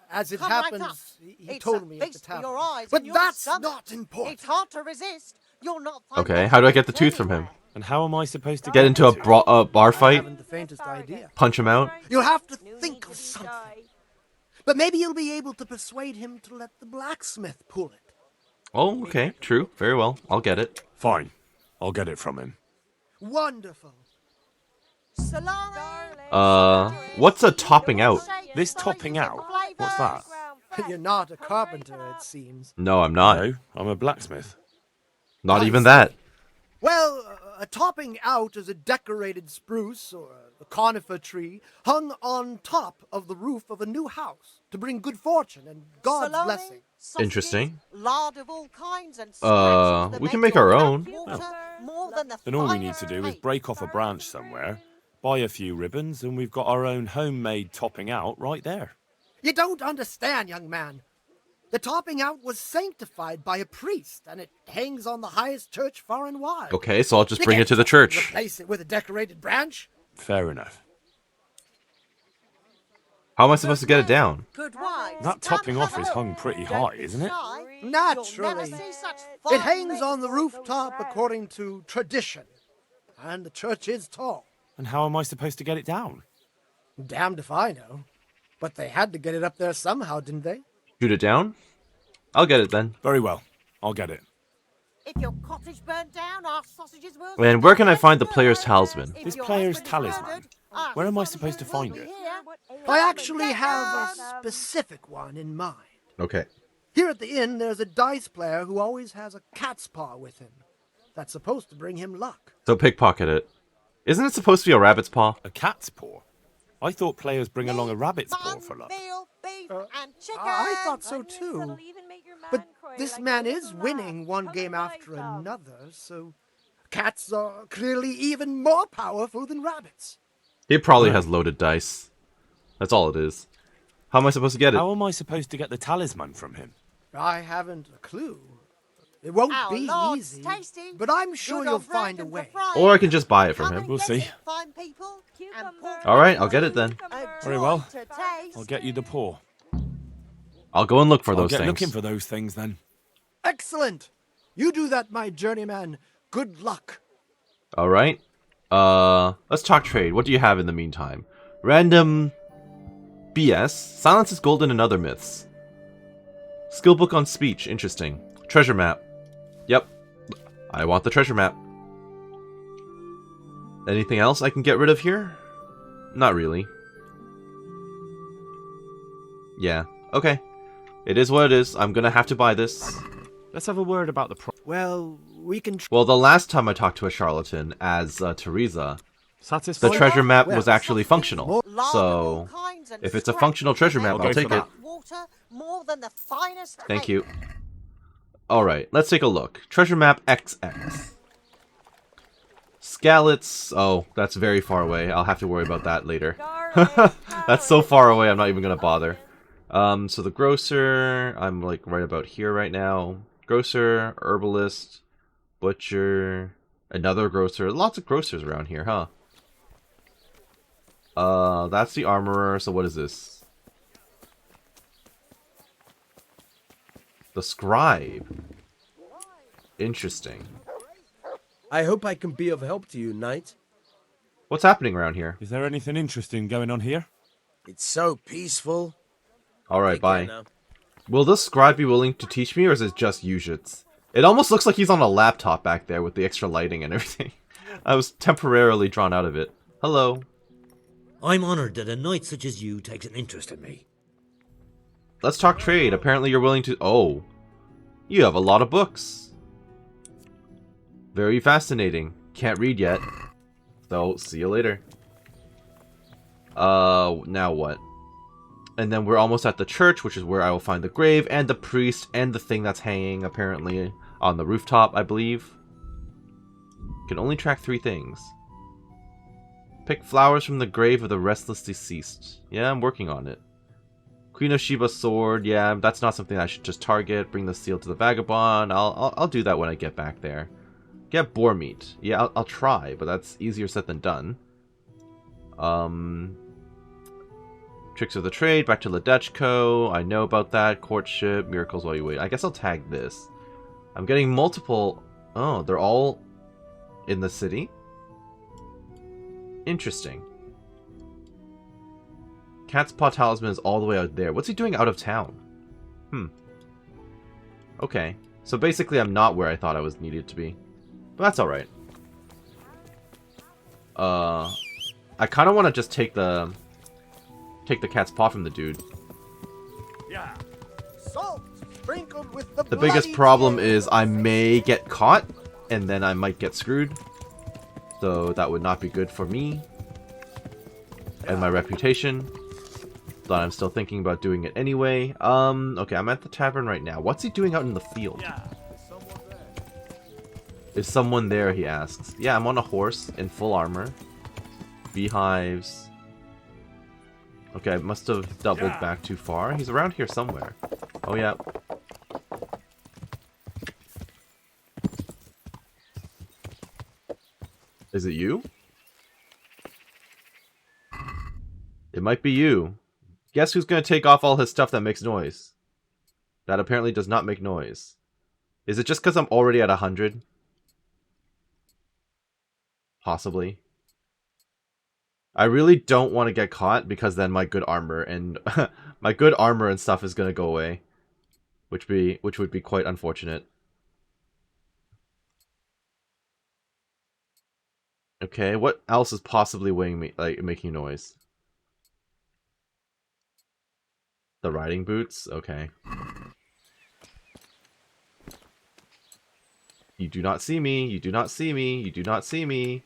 As it Come right happens, up. he told me at the Feast for tavern. your eyes But and your that's stomach. not important. It's hard to resist. You'll not find Okay, how do I get the tooth from him? anywhere. And how am I supposed to Get into a bar I fight? haven't the faintest idea. Punch him out? You'll have to think of something. But maybe you'll be able to persuade him to let the blacksmith pull it. Oh, okay, true. Very well. I'll get it. Fine. I'll get it from him. Wonderful. What's a topping out? This topping out? What's that? You're not a carpenter, it seems. No, I'm not. No, I'm a blacksmith. Not even that. Well, a topping out is a decorated spruce or a conifer tree hung on top of the roof of a new house to bring good fortune and God's Salami, blessing. sausages, Interesting. lard of all kinds and scratches that We can make make our your own. mouth water more than the Then all we need finest to do is cake. break off a branch somewhere, buy a few ribbons, and we've got our own homemade topping out right there. You don't understand, young man. The topping out was sanctified by a priest, and it hangs on the highest church far and wide. Okay, so I'll just You bring it can't to the church. Replace it with a decorated branch? Fair enough. How am I supposed to get it down? Good wives. That topping off is hung pretty high, isn't it? Naturally. It hangs on the rooftop according to tradition. And the church is tall. And how am I supposed to get it down? Damned if I know. But they had to get it up there somehow, didn't they? Shoot it down? I'll get it then. Very well. I'll get it. If your cottage burnt down, our sausages will... And where can I find the player's talisman? This player's talisman? Where am I supposed to find it? I actually have a specific one in mind. Okay. Here at the inn, there's a dice player who always has a cat's paw with him. That's supposed to bring him luck. So pickpocket it. Isn't it supposed to be a rabbit's paw? A cat's paw? I thought players bring along a rabbit's paw for luck. I thought so too. But this man is winning one game after another, so cats are clearly even more powerful than rabbits. He probably has loaded dice. That's all it is. How am I supposed to get it? How am I supposed to get the talisman from him? I haven't a clue. It won't Our be Lord's easy, tasty. but I'm sure Good you'll on bread find a and for way. frying. Or I can just buy it from Come him. and We'll get see. it, fine people. And pork Alright, I'll get it then. a Very joy well. to taste. I'll get you the paw. I'll go and look for I'll those get things. looking for those things then. Excellent! You do that, my journeyman. Good luck. Alright. Let's talk trade. What do you have in the meantime? Random BS. Silence is golden and other myths. Skill book on speech. Interesting. Treasure map. Yep. I want the treasure map. Anything else I can get rid of here? Not really. Yeah. Okay. It is what it is. I'm gonna have to buy this. Let's have a word about the Well, we can... Well, the last time I talked to a charlatan as Teresa, the Satisfied? treasure map Well, was actually functional. So, if it's a functional treasure map, I'll I'll go take for it. that. Water more than the finest Thank cake. you. Alright, let's take a look. Treasure map XX. Skalitz. Oh, that's very far away. I'll have to worry about that later. That's so far away, I'm not even going to bother. So the grocer, I'm like right about here right now. Grocer, herbalist, butcher, another grocer. Lots of grocers around here, huh? That's the armorer. So what is this? The scribe. Interesting. I hope I can be of help to you, knight. What's happening around here? Is there anything interesting going on here? It's so peaceful. Alright, Take care bye. now. Will this scribe be willing to teach me, or is it just Yujits? It almost looks like he's on a laptop back there with the extra lighting and everything. I was temporarily drawn out of it. Hello. I'm honoured that a knight such as you takes an interest in me. Let's talk trade. Apparently you're willing to... Oh. You have a lot of books. Very fascinating. Can't read yet. So, see you later. Now what? And then we're almost at the church, which is where I will find the grave, and the priest, and the thing that's hanging, apparently, on the rooftop, I believe. Can only track 3 things. Pick flowers from the grave of the restless deceased. Yeah, I'm working on it. Queen of Sheba's sword. Yeah, that's not something I should just target. Bring the seal to the vagabond. I'll do that when I get back there. Get boar meat. Yeah, I'll try, but that's easier said than done. Tricks of the trade. Back to Ledechko. I know about that. Courtship. Miracles while you wait. I guess I'll tag this. I'm getting multiple... Oh, they're all in the city? Interesting. Cat's Paw Talisman is all the way out there. What's he doing out of town? Okay. So basically I'm not where I thought I was needed to be. But that's alright. I kind of want to just take the cat's paw from the dude. Yeah. Salt sprinkled with the biggest problem is I may get caught, and then I might get screwed. So that would not be good for me and my reputation. But I'm still thinking about doing it anyway. Okay, I'm at the tavern right now. What's he doing out in the field? Is someone there, he asks. Yeah, I'm on a horse in full armor. Beehives. Okay, I must have doubled back too far. He's around here somewhere. Oh, yeah. Is it you? It might be you. Guess who's going to take off all his stuff that makes noise? That apparently does not make noise. Is it just because I'm already at 100? Possibly. I really don't want to get caught because then my good armor and my good armor and stuff is going to go away, which would be quite unfortunate. Okay, what else is possibly weighing me, like making noise? The riding boots? Okay. You do not see me. You do not see me. You do not see me.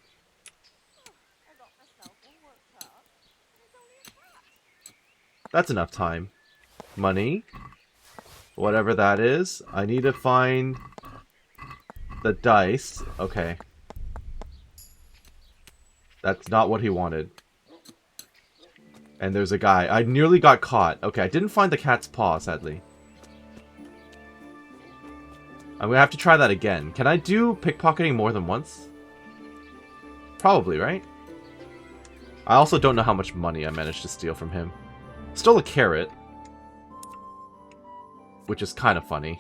That's enough time. Money. Whatever that is. I need to find the dice. Okay. That's not what he wanted. And there's a guy. I nearly got caught. Okay, I didn't find the cat's paw, sadly. I'm gonna have to try that again. Can I do pickpocketing more than once? Probably, right? I also don't know how much money I managed to steal from him. Stole a carrot. Which is kind of funny.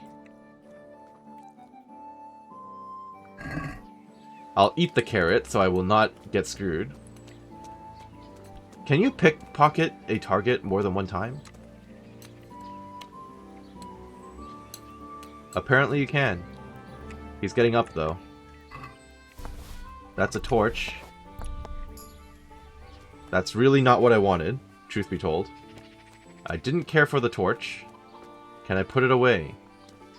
I'll eat the carrot, so I will not get screwed. Can you pickpocket a target more than one time? Apparently you can. He's getting up, though. That's a torch. That's really not what I wanted, truth be told. I didn't care for the torch. Can I put it away?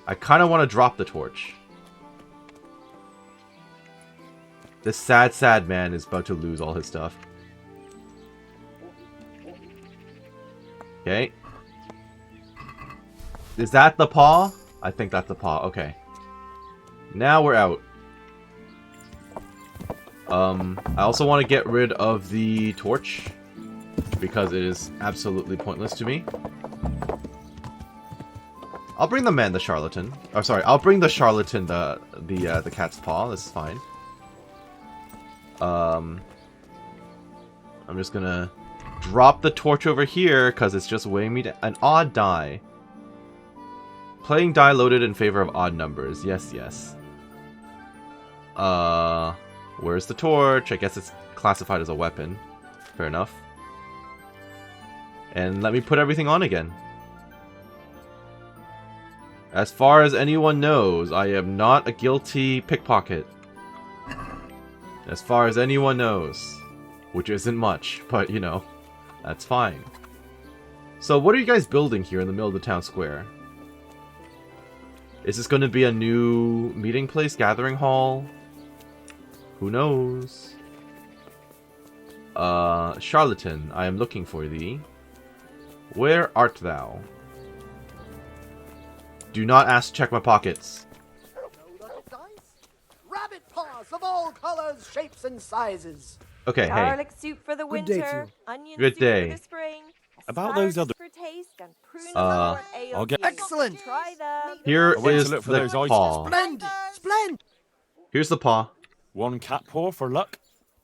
I kind of want to drop the torch. This sad, sad man is about to lose all his stuff. Okay. Is that the paw? I think that's the paw. Okay. Now we're out. I also want to get rid of the torch because it is absolutely pointless to me. I'll bring the man the charlatan. Oh, sorry. I'll bring the charlatan the cat's paw. This is fine. I'm just gonna drop the torch over here because it's just weighing me an odd die. Playing die loaded in favor of odd numbers. Yes, yes. Where's the torch? I guess it's classified as a weapon. Fair enough. And let me put everything on again. As far as anyone knows, I am not a guilty pickpocket. As far as anyone knows. Which isn't much, but you know, that's fine. So what are you guys building here in the middle of the town square? Is this going to be a new meeting place, gathering hall? Who knows? Charlatan, I am looking for thee. Where art thou? Do not ask to check my pockets. Rabbit paws of all colors, shapes, and sizes. Okay, hey. Garlic soup for the Good day to winter, you. onion Good soup day. for the spring. About those asparagus other... for taste and prunes Uh, for ale I'll get... you. Excellent. Try them. Here I went to is look for the those oysters. paw. Splendid. Splendid. Here's the paw. 1 cat paw for luck?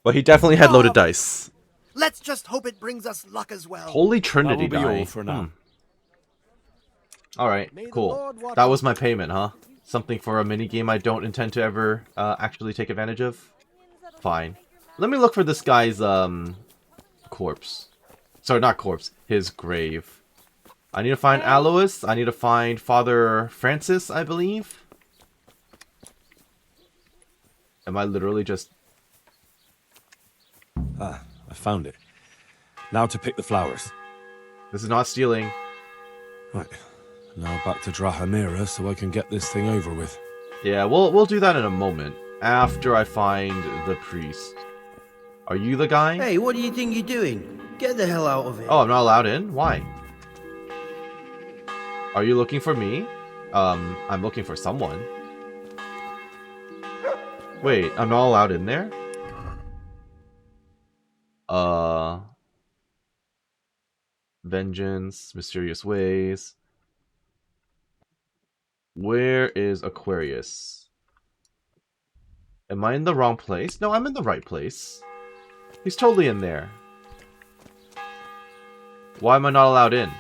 Well, he definitely had loaded dice. Let's just hope it brings us luck as well. Holy That Trinity will be die. all for now. Alright, cool. That was my payment, huh? Something for a mini-game I don't intend to ever actually take advantage of? Fine. Let me look for this guy's, corpse. Sorry, not corpse. His grave. I need to find Alois. I need to find Father Francis, I believe. Am I literally just... Ah, I found it. Now to pick the flowers. This is not stealing. Right. Now back to Drahamira so I can get this thing over with. Yeah, we'll do that in a moment. After I find the priest. Are you the guy? Hey, what do you think you're doing? Get the hell out of here. Oh, I'm not allowed in? Why? Are you looking for me? I'm looking for someone. Wait, I'm not allowed in there? Vengeance, mysterious ways. Where is Aquarius? Am I in the wrong place? No, I'm in the right place. He's totally in there. Why am I not allowed in?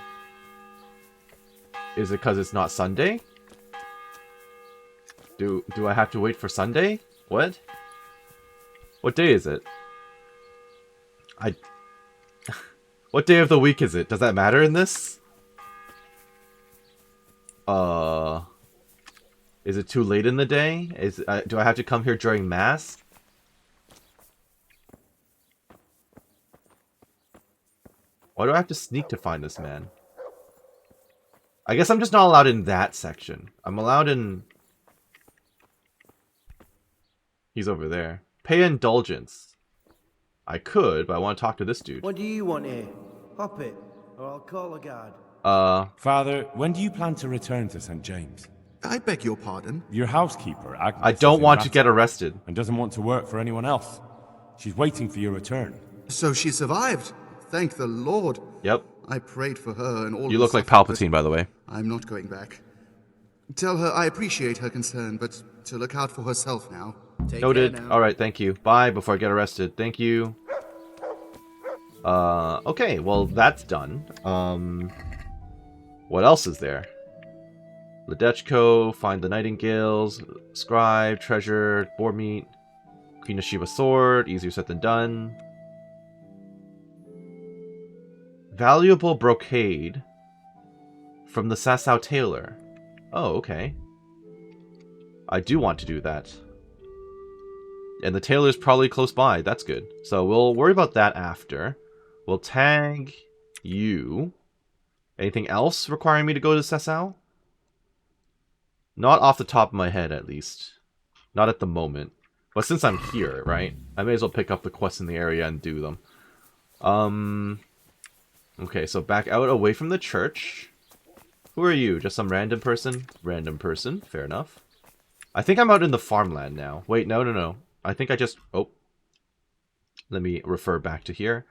Is it because it's not Sunday? Do I have to wait for Sunday? What? What day is it? What day of the week is it? Does that matter in this? Is it too late in the day? Do I have to come here during Mass? Why do I have to sneak to find this man? I guess I'm just not allowed in that section. I'm allowed in... He's over there. Pay indulgence. I could, but I want to talk to this dude. What do you want here? Hop it, or I'll call a guard. Father, when do you plan to return to St. James? I beg your pardon? Your housekeeper, Agnes, I don't is in want to Rattle get arrested. And doesn't want to work for anyone else. She's waiting for your return. So she survived. Thank the Lord. Yep. I prayed for her and all. You look like Palpatine, by the way. I'm not going back. Tell her I appreciate her concern, but to look out for herself now. Noted. Alright, thank you. Bye, before I get arrested. Thank you. Okay, well, that's done. What else is there? Ledechko, find the Nightingales, Scribe, Treasure, Boar Meat, Queen of Sheba Sword, easier said than done. Valuable brocade from the Sasau tailor. Oh, okay. I do want to do that. And the tailor's probably close by. That's good. So we'll worry about that after. We'll tag you. Anything else requiring me to go to Sasau? Not off the top of my head, at least. Not at the moment. But since I'm here, right? I may as well pick up the quests in the area and do them. Okay, so back out away from the church. Who are you? Just some random person? Random person. Fair enough. I think I'm out in the farmland now. Wait, no. I think I just... Oh. Let me refer back to here.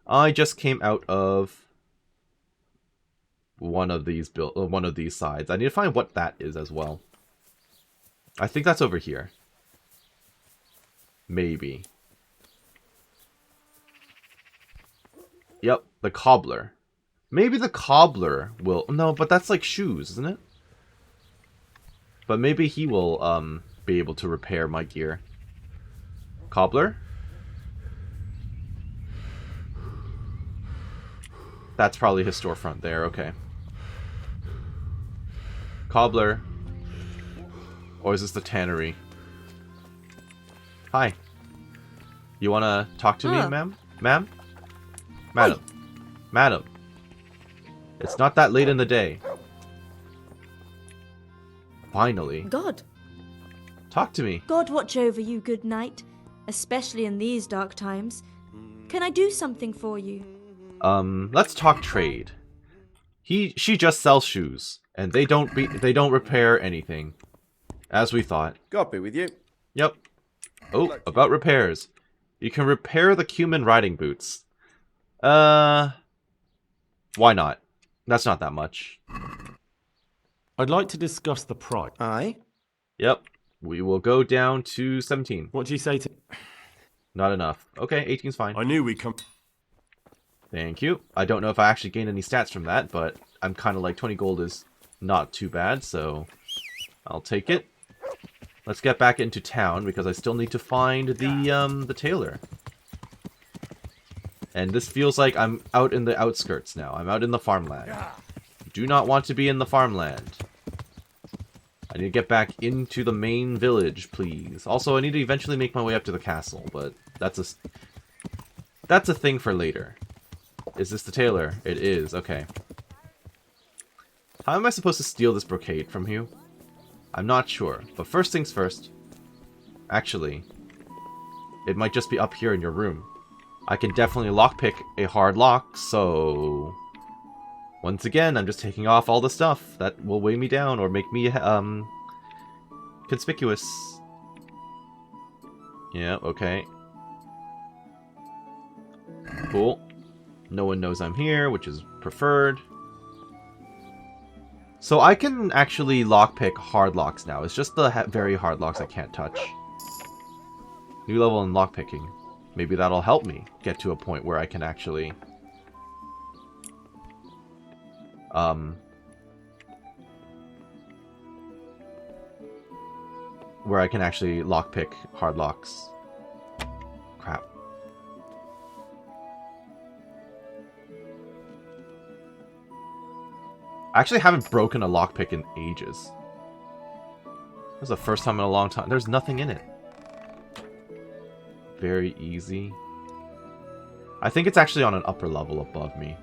I just came out of one of these sides. I need to find what that is as well. I think that's over here. Maybe. Yep, the cobbler. Maybe the cobbler will... No, but that's like shoes, isn't it? But maybe he will be able to repair my gear. Cobbler? That's probably his storefront there, okay. Cobbler. Or is this the tannery? Hi. You wanna talk to me, ma'am? Ma'am? Madam. Madam. It's not that late in the day. Finally. God. Talk to me. God watch over you, good knight, especially in these dark times. Can I do something for you? Let's talk trade. She just sells shoes, and they don't repair anything. As we thought. God be with you. Yep. Oh, about repairs. You can repair the cumin riding boots. Why not? That's not that much. I'd like to discuss the price. Aye? Yep. We will go down to 17. What do you say to... Not enough. Okay, 18's fine. I knew we'd come... Thank you. I don't know if I actually gained any stats from that, but I'm kind of like 20 gold is not too bad, so I'll take it. Let's get back into town because I still need to find the tailor. And this feels like I'm out in the outskirts now. I'm out in the farmland. Do not want to be in the farmland. I need to get back into the main village, please. Also, I need to eventually make my way up to the castle, but that's a thing for later. Is this the tailor? It is, okay. How am I supposed to steal this brocade from you? I'm not sure, but first things first. Actually, it might just be up here in your room. I can definitely lockpick a hard lock, so... Once again, I'm just taking off all the stuff that will weigh me down or make me, conspicuous. Yeah, okay. Cool. No one knows I'm here, which is preferred. So I can actually lockpick hard locks now. It's just the very hard locks I can't touch. New level in lockpicking. Maybe that'll help me get to a point where I can actually... where I can actually lockpick hard locks. Crap. I actually haven't broken a lockpick in ages. This is the first time in a long time. There's nothing in it. Very easy. I think it's actually on an upper level above me.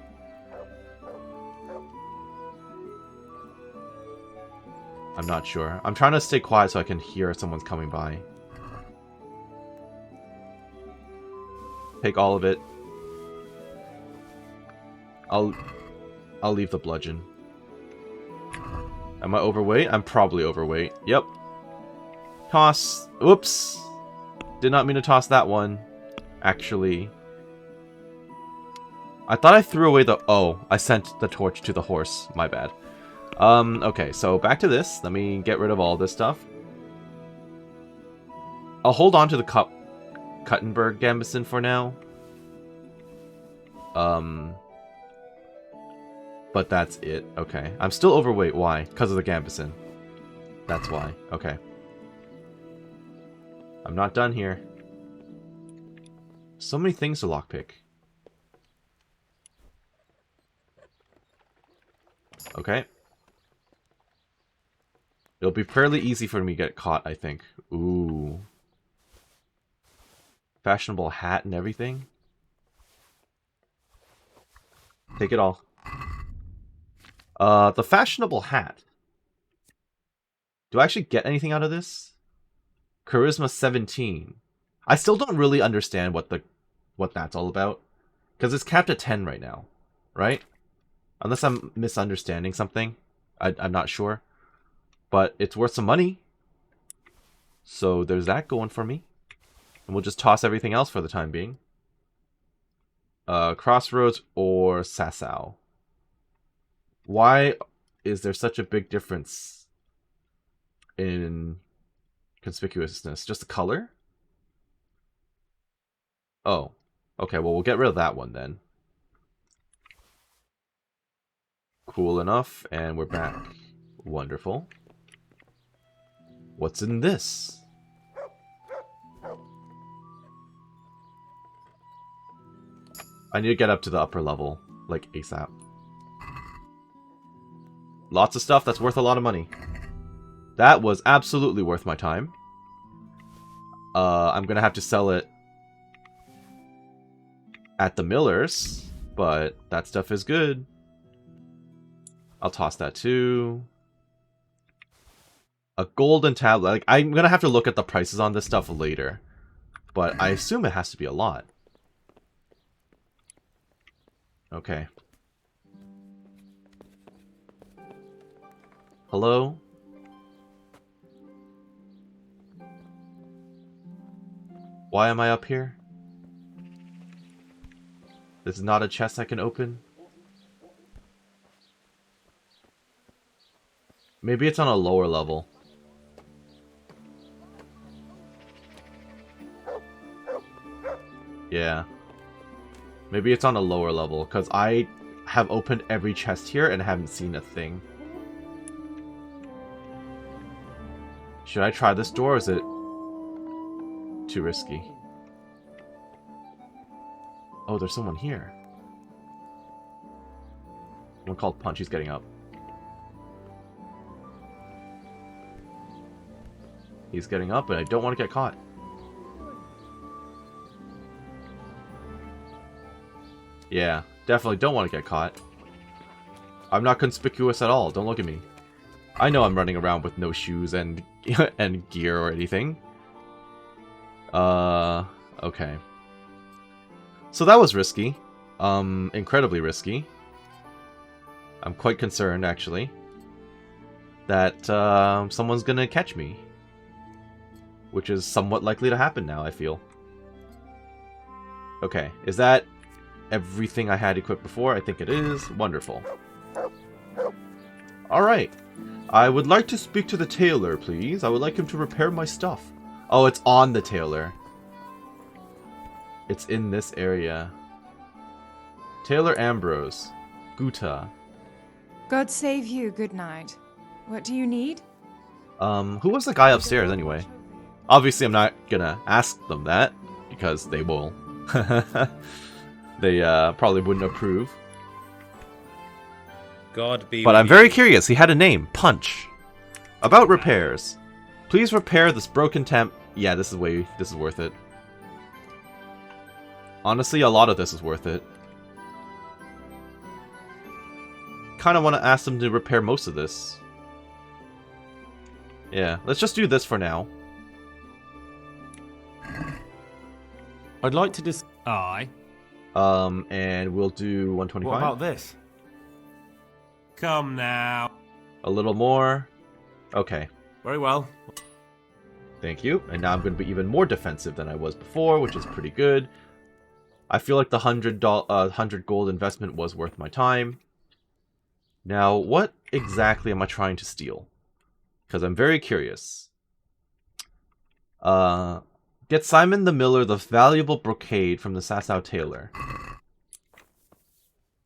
I'm not sure. I'm trying to stay quiet so I can hear if someone's coming by. Take all of it. I'll leave the bludgeon. Am I overweight? I'm probably overweight. Yep. Toss. Oops. Did not mean to toss that one. Actually. I thought I threw away the... Oh, I sent the torch to the horse. My bad. Okay, so back to this. Let me get rid of all this stuff. I'll hold on to the Kuttenberg Gambison for now. But that's it. Okay. I'm still overweight. Why? Because of the Gambison. That's why. Okay. I'm not done here. So many things to lockpick. Okay. It'll be fairly easy for me to get caught, I think. Ooh. Fashionable hat and everything. Take it all. The fashionable hat. Do I actually get anything out of this? Charisma 17. I still don't really understand what that's all about. Because it's capped at 10 right now. Right? Unless I'm misunderstanding something. I'm not sure. But it's worth some money. So there's that going for me. And we'll just toss everything else for the time being. Crossroads or Sasau. Why is there such a big difference in conspicuousness? Just the color? Oh. Okay, well, we'll get rid of that one then. Cool enough, and we're back. Wonderful. What's in this? I need to get up to the upper level, like ASAP. Lots of stuff that's worth a lot of money. That was absolutely worth my time. I'm gonna have to sell it at the miller's, but that stuff is good. I'll toss that too. A golden tablet. Like, I'm gonna have to look at the prices on this stuff later, but I assume it has to be a lot. Okay. Hello? Why am I up here? This is not a chest I can open. Maybe it's on a lower level. Yeah. Maybe it's on a lower level, because I have opened every chest here and haven't seen a thing. Should I try this door, or is it too risky? Oh, there's someone here. One called Punch, he's getting up. He's getting up, and I don't want to get caught. Yeah, definitely don't want to get caught. I'm not conspicuous at all, don't look at me. I know I'm running around with no shoes and and gear or anything. Okay. So that was risky. Incredibly risky. I'm quite concerned, actually, that someone's gonna catch me. Which is somewhat likely to happen now, I feel. Okay, is that everything I had equipped before? I think it is. Wonderful. Alright. I would like to speak to the tailor, please. I would like him to repair my stuff. Oh, it's on the tailor. It's in this area. Tailor Ambrose. Guta. God save you, good night. What do you need? Who was the guy upstairs anyway? Obviously, I'm not gonna ask them that, because they will. They probably wouldn't approve. God be But with I'm very curious. He had a name. Punch. About repairs. Please repair this broken temp. Yeah, this is worth it. Honestly, a lot of this is worth it. Kind of want to ask them to repair most of this. Yeah, let's just do this for now. I'd like to just... Aye. And we'll do 125. What about this? Come now. A little more. Okay. Very well. Thank you. And now I'm going to be even more defensive than I was before, which is pretty good. I feel like the 100 gold investment was worth my time. Now, what exactly am I trying to steal? Because I'm very curious. Get Simon the Miller the valuable brocade from the Sasau tailor.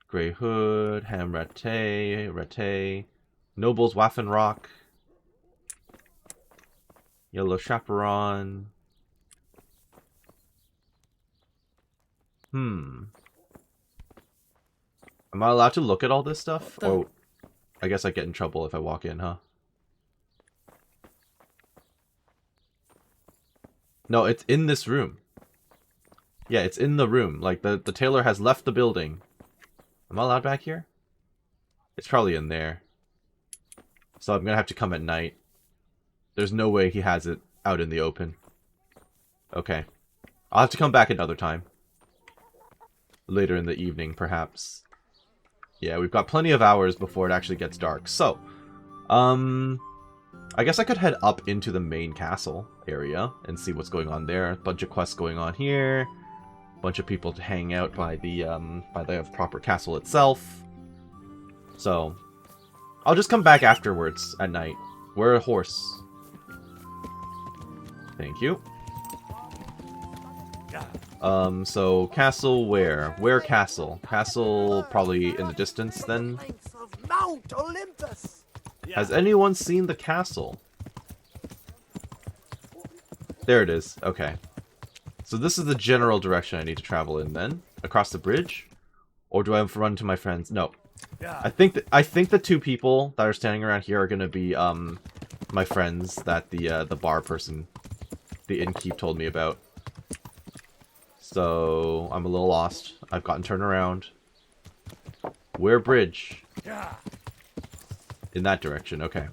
Grey Hood, Ham Rate, Noble's Waffenrock, Yellow Chaperon. Am I allowed to look at all this stuff? Oh, I guess I get in trouble if I walk in, huh? No, it's in this room. Yeah, it's in the room. Like, the tailor has left the building. Am I allowed back here? It's probably in there. So I'm gonna have to come at night. There's no way he has it out in the open. Okay. I'll have to come back another time. Later in the evening, perhaps. Yeah, we've got plenty of hours before it actually gets dark. So, I guess I could head up into the main castle area and see what's going on there. A bunch of quests going on here. A bunch of people to hang out by the proper castle itself. So, I'll just come back afterwards at night. We're a horse. Thank you. So castle where? Where castle? Castle probably in the distance then? Mount Olympus. Has anyone seen the castle? There it is. Okay. So this is the general direction I need to travel in then. Across the bridge? Or do I have to run to my friends? No. I think the two people that are standing around here are gonna be my friends that the bar person, the innkeep, told me about. So I'm a little lost. I've gotten turned around. Where bridge? In that direction, okay.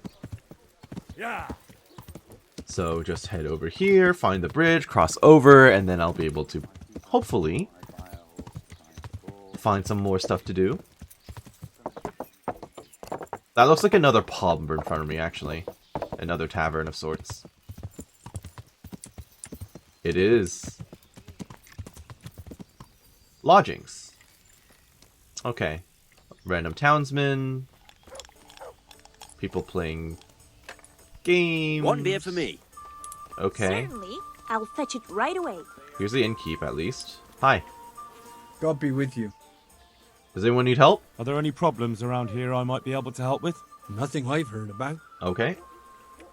So just head over here, find the bridge, cross over, and then I'll be able to, hopefully, find some more stuff to do. That looks like another pub in front of me, actually. Another tavern of sorts. It is. Lodgings. Okay. Random townsmen. People playing games. One beer for me. Okay. Certainly. I'll fetch it right away. Here's the innkeep, at least. Hi. God be with you. Does anyone need help? Are there any problems around here I might be able to help with? Nothing I've heard about. Okay.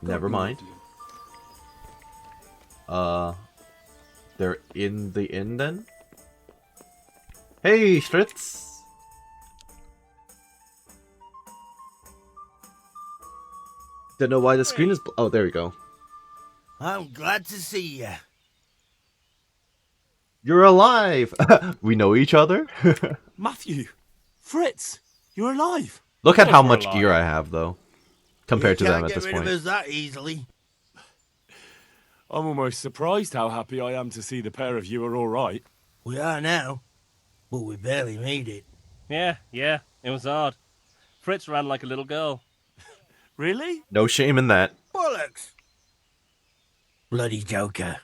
Never mind. They're in the inn then? Hey, Fritz! Don't know why the screen is... Oh, there we go. I'm glad to see you. You're alive! We know each other? Matthew! Fritz! You're alive! Look at how much gear I have, though. Compared to them at this You can't point. get rid of us that easily. I'm almost surprised how happy I am to see the pair of you are alright. We are now, but we barely made it. Yeah, it was hard. Fritz ran like a little girl. Really? No shame in that. Bollocks! Bloody joker.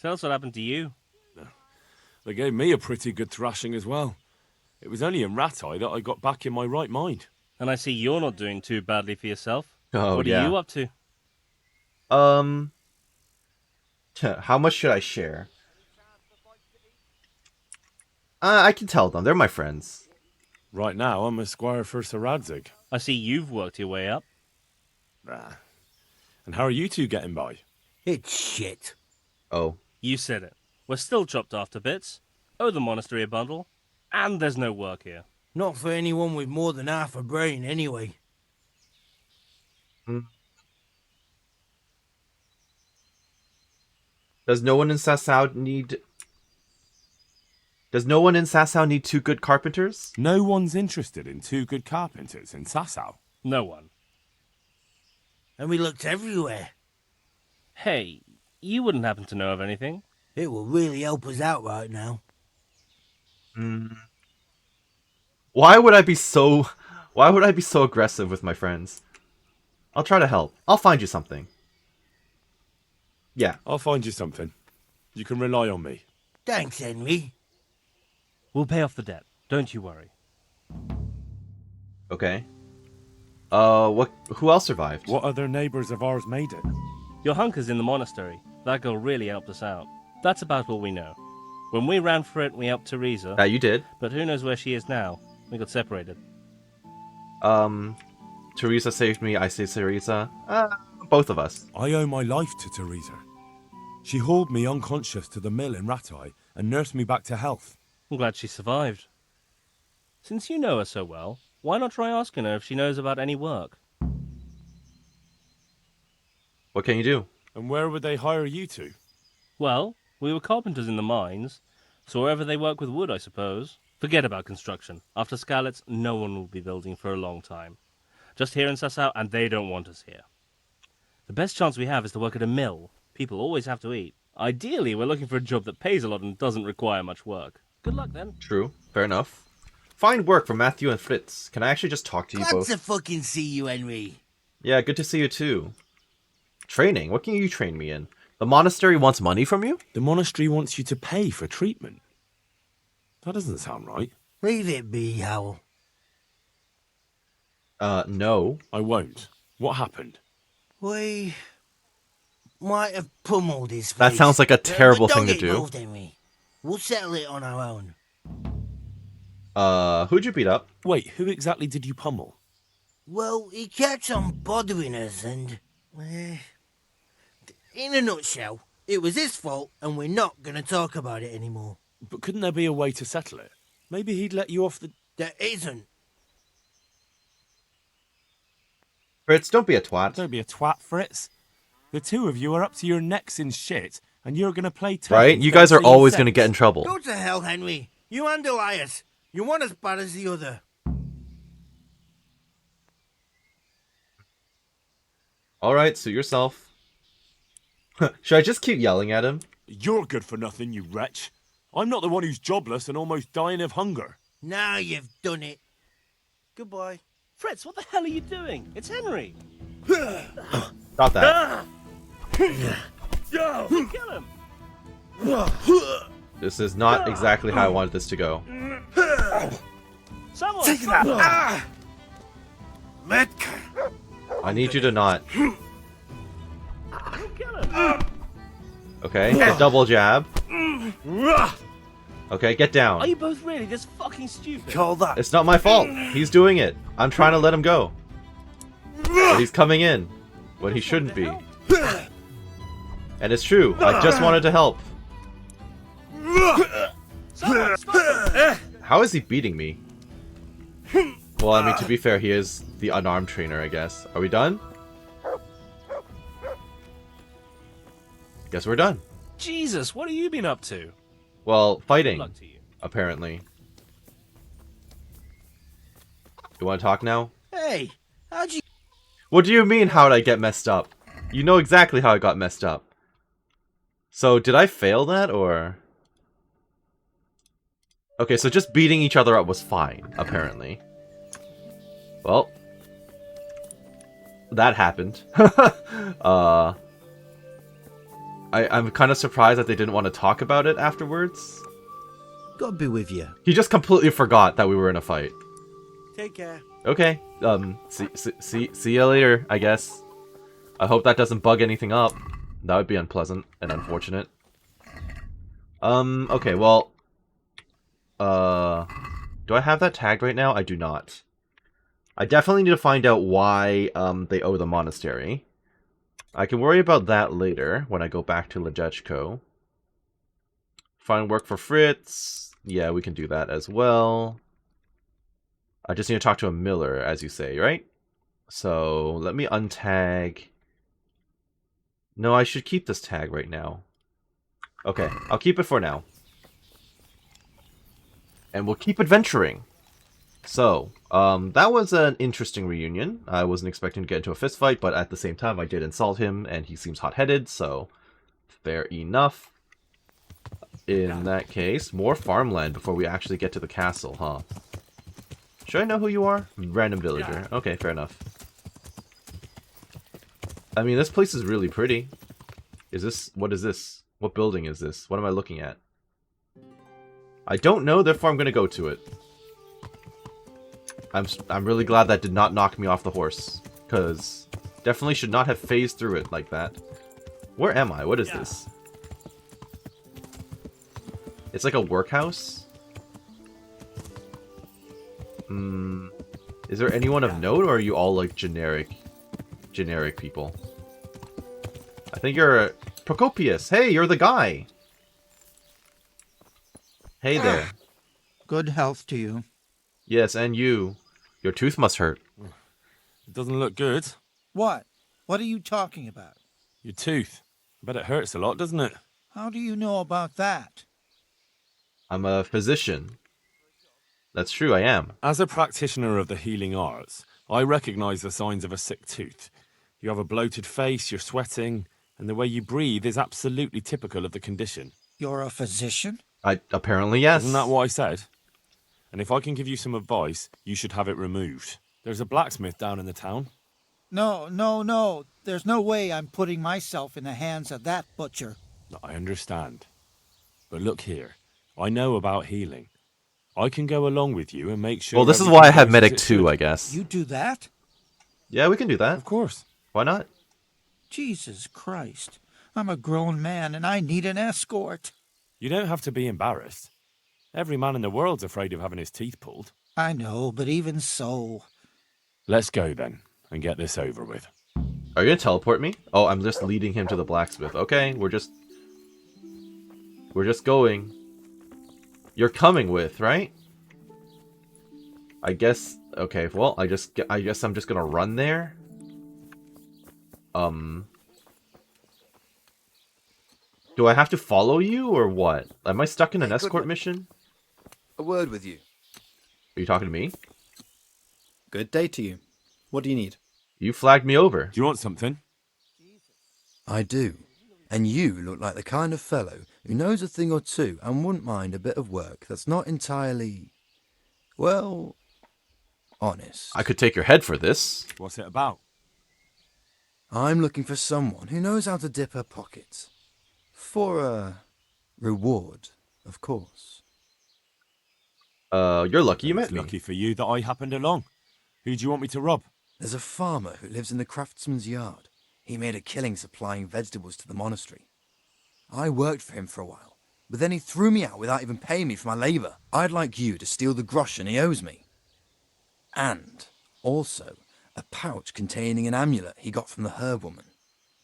Tell us what happened to you. They gave me a pretty good thrashing as well. It was only in Rattay that I got back in my right mind. And I see you're not doing too badly for yourself. Oh, what yeah. are you up to? How much should I share? I can tell them. They're my friends. Right now, I'm a squire for Sir Radzig. I see you've worked your way up. And how are you two getting by? It's shit. Oh. You said it. We're still chopped off to bits. Owe the monastery a bundle. And there's no work here. Not for anyone with more than half a brain, anyway. Does no one in Sasau need two good carpenters? No one's interested in two good carpenters in Sasau. No one. And we looked everywhere. Hey, you wouldn't happen to know of anything? It will really help us out right now. Why would I be so aggressive with my friends? I'll try to help. I'll find you something. Yeah. I'll find you something. You can rely on me. Thanks, Henry. We'll pay off the debt. Don't you worry. Okay. Who else survived? What other neighbours of ours made it? Your hunker's in the monastery. That girl really helped us out. That's about all we know. When we ran for it, we helped Teresa. Yeah, you did. But who knows where she is now? We got separated. Teresa saved me. I saved Teresa. Both of us. I owe my life to Teresa. She hauled me unconscious to the mill in Rattay and nursed me back to health. I'm glad she survived. Since you know her so well, why not try asking her if she knows about any work? What can you do? And where would they hire you to? Well, we were carpenters in the mines, so wherever they work with wood, I suppose. Forget about construction. After Skalitz, no one will be building for a long time. Just here in Sasau, and they don't want us here. The best chance we have is to work at a mill. People always have to eat. Ideally, we're looking for a job that pays a lot and doesn't require much work. Good luck, then. True. Fair enough. Fine work for Matthew and Fritz. Can I actually just talk to you both? Glad to fucking see you, Henry. Yeah, good to see you too. Training? What can you train me in? The monastery wants money from you? The monastery wants you to pay for treatment. That doesn't sound right. Leave it be, Howell. No. I won't. What happened? We might have pummeled his face. That sounds like a terrible but thing to don't do. get involved, Henry. We'll settle it on our own. Who'd you beat up? Wait, who exactly did you pummel? Well, he kept on bothering us and... in a nutshell, it was his fault and we're not going to talk about it anymore. But couldn't there be a way to settle it? Maybe he'd let you off the... There isn't. Fritz, don't be a twat. Don't be a twat, Fritz. The two of you are up to your necks in shit, and you're going to play tough. Right? You guys are always going to get in trouble. Go to hell, Henry. You and Elias. You're one as bad as the other. Alright, suit yourself. Should I just keep yelling at him? You're good for nothing, you wretch. I'm not the one who's jobless and almost dying of hunger. Now you've done it. Goodbye. Fritz, what the hell are you doing? It's Henry. Stop that. Kill him. This is not exactly how I wanted this to go. Someone! Take that! Ah! I need you to not. Kill him. Okay, a double jab. Okay, get down. Are you both really this fucking stupid? Call that. It's not my fault. He's doing it. I'm trying to let him go. But he's coming in when he shouldn't be. And it's true. I just wanted to help. How is he beating me? Well, I mean, to be fair, he is the unarmed trainer, I guess. Are we done? Guess we're done. Jesus, what have you been up to? Well, fighting, Good luck to you. apparently. You want to talk now? Hey, how'd you... What do you mean, how'd I get messed up? You know exactly how I got messed up. So, did I fail that, or...? Okay, so just beating each other up was fine, apparently. Well. That happened. I'm kind of surprised that they didn't want to talk about it afterwards. God be with you. He just completely forgot that we were in a fight. Take care. Okay, see you later, I guess. I hope that doesn't bug anything up. That would be unpleasant and unfortunate. Okay, well... do I have that tagged right now? I do not. I definitely need to find out why, they owe the monastery. I can worry about that later, when I go back to Lejechko. Find work for Fritz. Yeah, we can do that as well. I just need to talk to a miller, as you say, right? So, let me untag... No, I should keep this tag right now. Okay, I'll keep it for now. And we'll keep adventuring. So, that was an interesting reunion. I wasn't expecting to get into a fist fight, but at the same time I did insult him, and he seems hot-headed, so fair enough. In that case, more farmland before we actually get to the castle, huh? Should I know who you are? Random villager. Okay, fair enough. I mean, this place is really pretty. Is this... What is this? What building is this? What am I looking at? I don't know, therefore I'm going to go to it. I'm really glad that did not knock me off the horse. Because definitely should not have phased through it like that. Where am I? What is this? It's like a workhouse? Is there anyone of note, or are you all like generic people? I think you're Procopius. Hey, you're the guy. Hey there. Good health to you. Yes, and you. Your tooth must hurt. It doesn't look good. What? What are you talking about? Your tooth. I bet it hurts a lot, doesn't it? How do you know about that? I'm a physician. That's true, I am. As a practitioner of the healing arts, I recognize the signs of a sick tooth. You have a bloated face, you're sweating, and the way you breathe is absolutely typical of the condition. You're a physician? Apparently, yes. Isn't that what I said? And if I can give you some advice, you should have it removed. There's a blacksmith down in the town. No. There's no way I'm putting myself in the hands of that butcher. I understand. But look here. I know about healing. I can go along with you and make sure... Well, this is why I have Medic 2, I guess. You do that? Yeah, we can do that. Of course. Why not? Jesus Christ. I'm a grown man and I need an escort. You don't have to be embarrassed. Every man in the world's afraid of having his teeth pulled. I know, but even so... Let's go then, and get this over with. Are you gonna teleport me? Oh, I'm just leading him to the blacksmith. Okay, we're just going. You're coming with, right? I guess... Okay, well, I guess I'm just gonna run there. Do I have to follow you, or what? Am I stuck in an escort mission? A word with you. Are you talking to me? Good day to you. What do you need? You flagged me over. Do you want something? I do. And you look like the kind of fellow who knows a thing or two and wouldn't mind a bit of work that's not entirely, well, honest. I could take your head for this. What's it about? I'm looking for someone who knows how to dip her pockets. For a reward, of course. You're lucky you met It's me. lucky for you that I happened along. Who do you want me to rob? There's a farmer who lives in the craftsman's yard. He made a killing supplying vegetables to the monastery. I worked for him for a while, but then he threw me out without even paying me for my labour. I'd like you to steal the groschen he owes me. And also a pouch containing an amulet he got from the herb woman.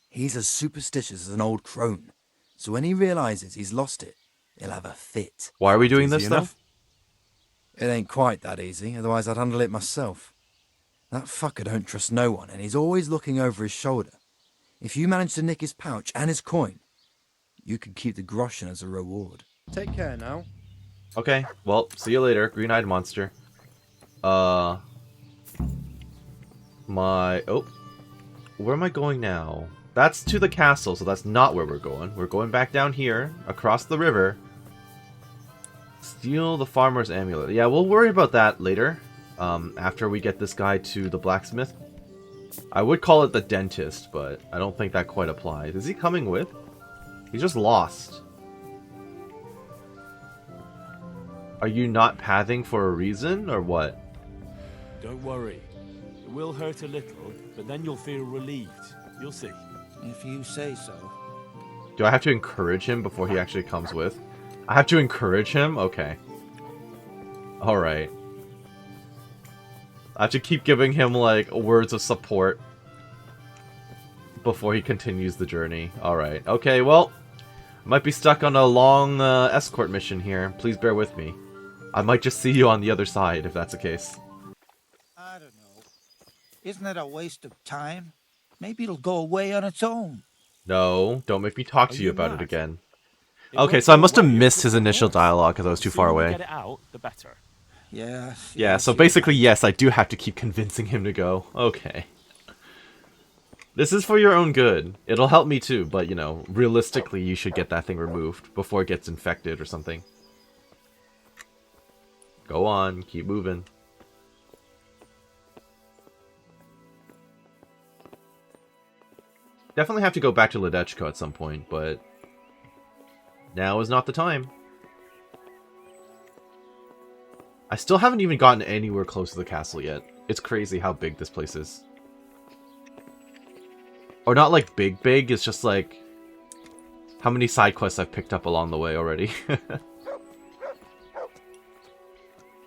He's as superstitious as an old crone, so when he realises he's lost it, he'll have a fit. Why are we doing this, Easy though? enough. It ain't quite that easy, otherwise I'd handle it myself. That fucker don't trust no one, and he's always looking over his shoulder. If you manage to nick his pouch and his coin, you can keep the groschen as a reward. Take care now. Okay, well, see you later, green-eyed monster. Oh. Where am I going now? That's to the castle, so that's not where we're going. We're going back down here, across the river. Steal the farmer's amulet. Yeah, we'll worry about that later. After we get this guy to the blacksmith. I would call it the dentist, but I don't think that quite applies. Is he coming with? He's just lost. Are you not pathing for a reason, or what? Don't worry. It will hurt a little, but then you'll feel relieved. You'll see. If you say so. Do I have to encourage him before he actually comes with? I have to encourage him? Okay. Alright. I have to keep giving him, like, words of support before he continues the journey. Alright. Okay, well, I might be stuck on a long escort mission here. Please bear with me. I might just see you on the other side, if that's the case. I don't know. Isn't it a waste of time? Maybe it'll go away on its own. No, don't make me talk to you about it again. Okay, so I must have missed his initial dialogue because I was too far away. Get it out, the better. Yes. Yeah, so basically, yes, I do have to keep convincing him to go. Okay. This is for your own good. It'll help me too, but, you know, realistically, you should get that thing removed before it gets infected or something. Go on, keep moving. Definitely have to go back to Ledechko at some point, but now is not the time. I still haven't even gotten anywhere close to the castle yet. It's crazy how big this place is. Or not like big, it's just like how many side quests I've picked up along the way already.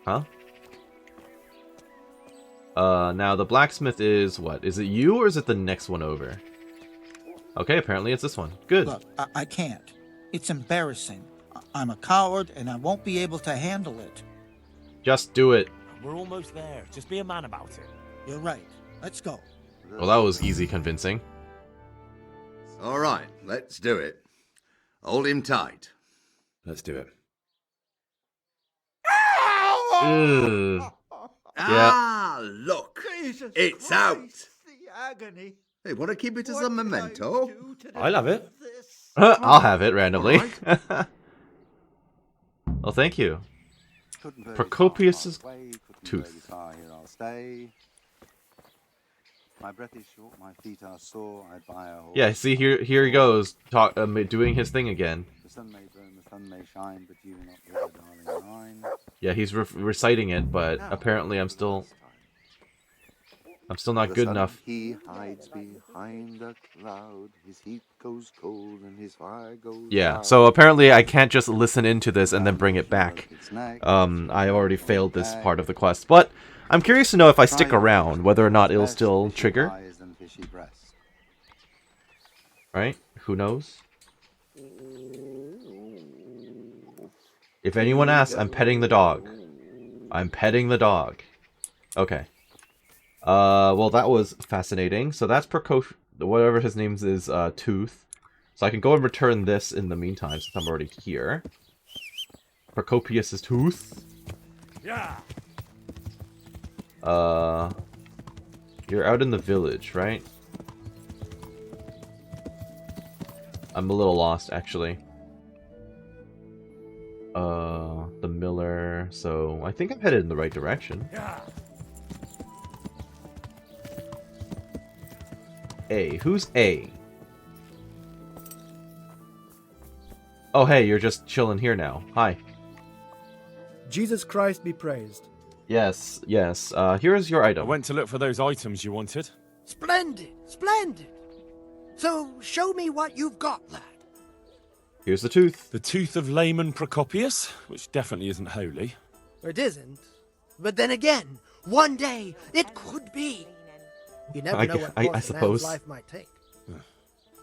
Huh? Now the blacksmith is what? Is it you or is it the next one over? Okay, apparently it's this one. Good. Look, I can't. It's embarrassing. I'm a coward and I won't be able to handle it. Just do it. We're almost there. Just be a man about it. You're right. Let's go. Well, that was easy convincing. All right, let's do it. Hold him tight. Let's do it. Ugh. Ah, look. Jesus It's Christ, out. The agony. Hey, want to keep it as a memento? I'll have it. I'll have it randomly. Well, thank you. Procopius's tooth. I'll stay. My breath is short, my feet are sore. I buy a horse. Yeah, see here he goes, doing his thing again. The sun may burn, the sun may shine, but you not be the darling mine. Yeah, he's reciting it, but apparently I'm still not good enough. He hides behind a cloud. His heat goes cold and his fire goes Yeah, so apparently I can't just listen into this and then bring it back. I already failed this part of the quest, but I'm curious to know if I stick around, whether or not it'll still trigger. Right? Who knows? If anyone asks, I'm petting the dog. I'm petting the dog. Okay. Well, that was fascinating. So that's whatever his name is, Tooth. So I can go and return this in the meantime, since I'm already here. Procopius's Tooth. Yeah. You're out in the village, right? I'm a little lost, actually. The miller. So I think I'm headed in the right direction. Yeah. A. Who's A? Oh, hey, you're just chilling here now. Hi. Jesus Christ be praised. Yes, yes. Here is your I item. went to look for those items you wanted. Splendid, splendid. So, show me what you've got, lad. Here's the tooth. The tooth of layman Procopius, which definitely isn't holy. It isn't. But then again, one day it could be. You never know what course I a suppose. man's life might take.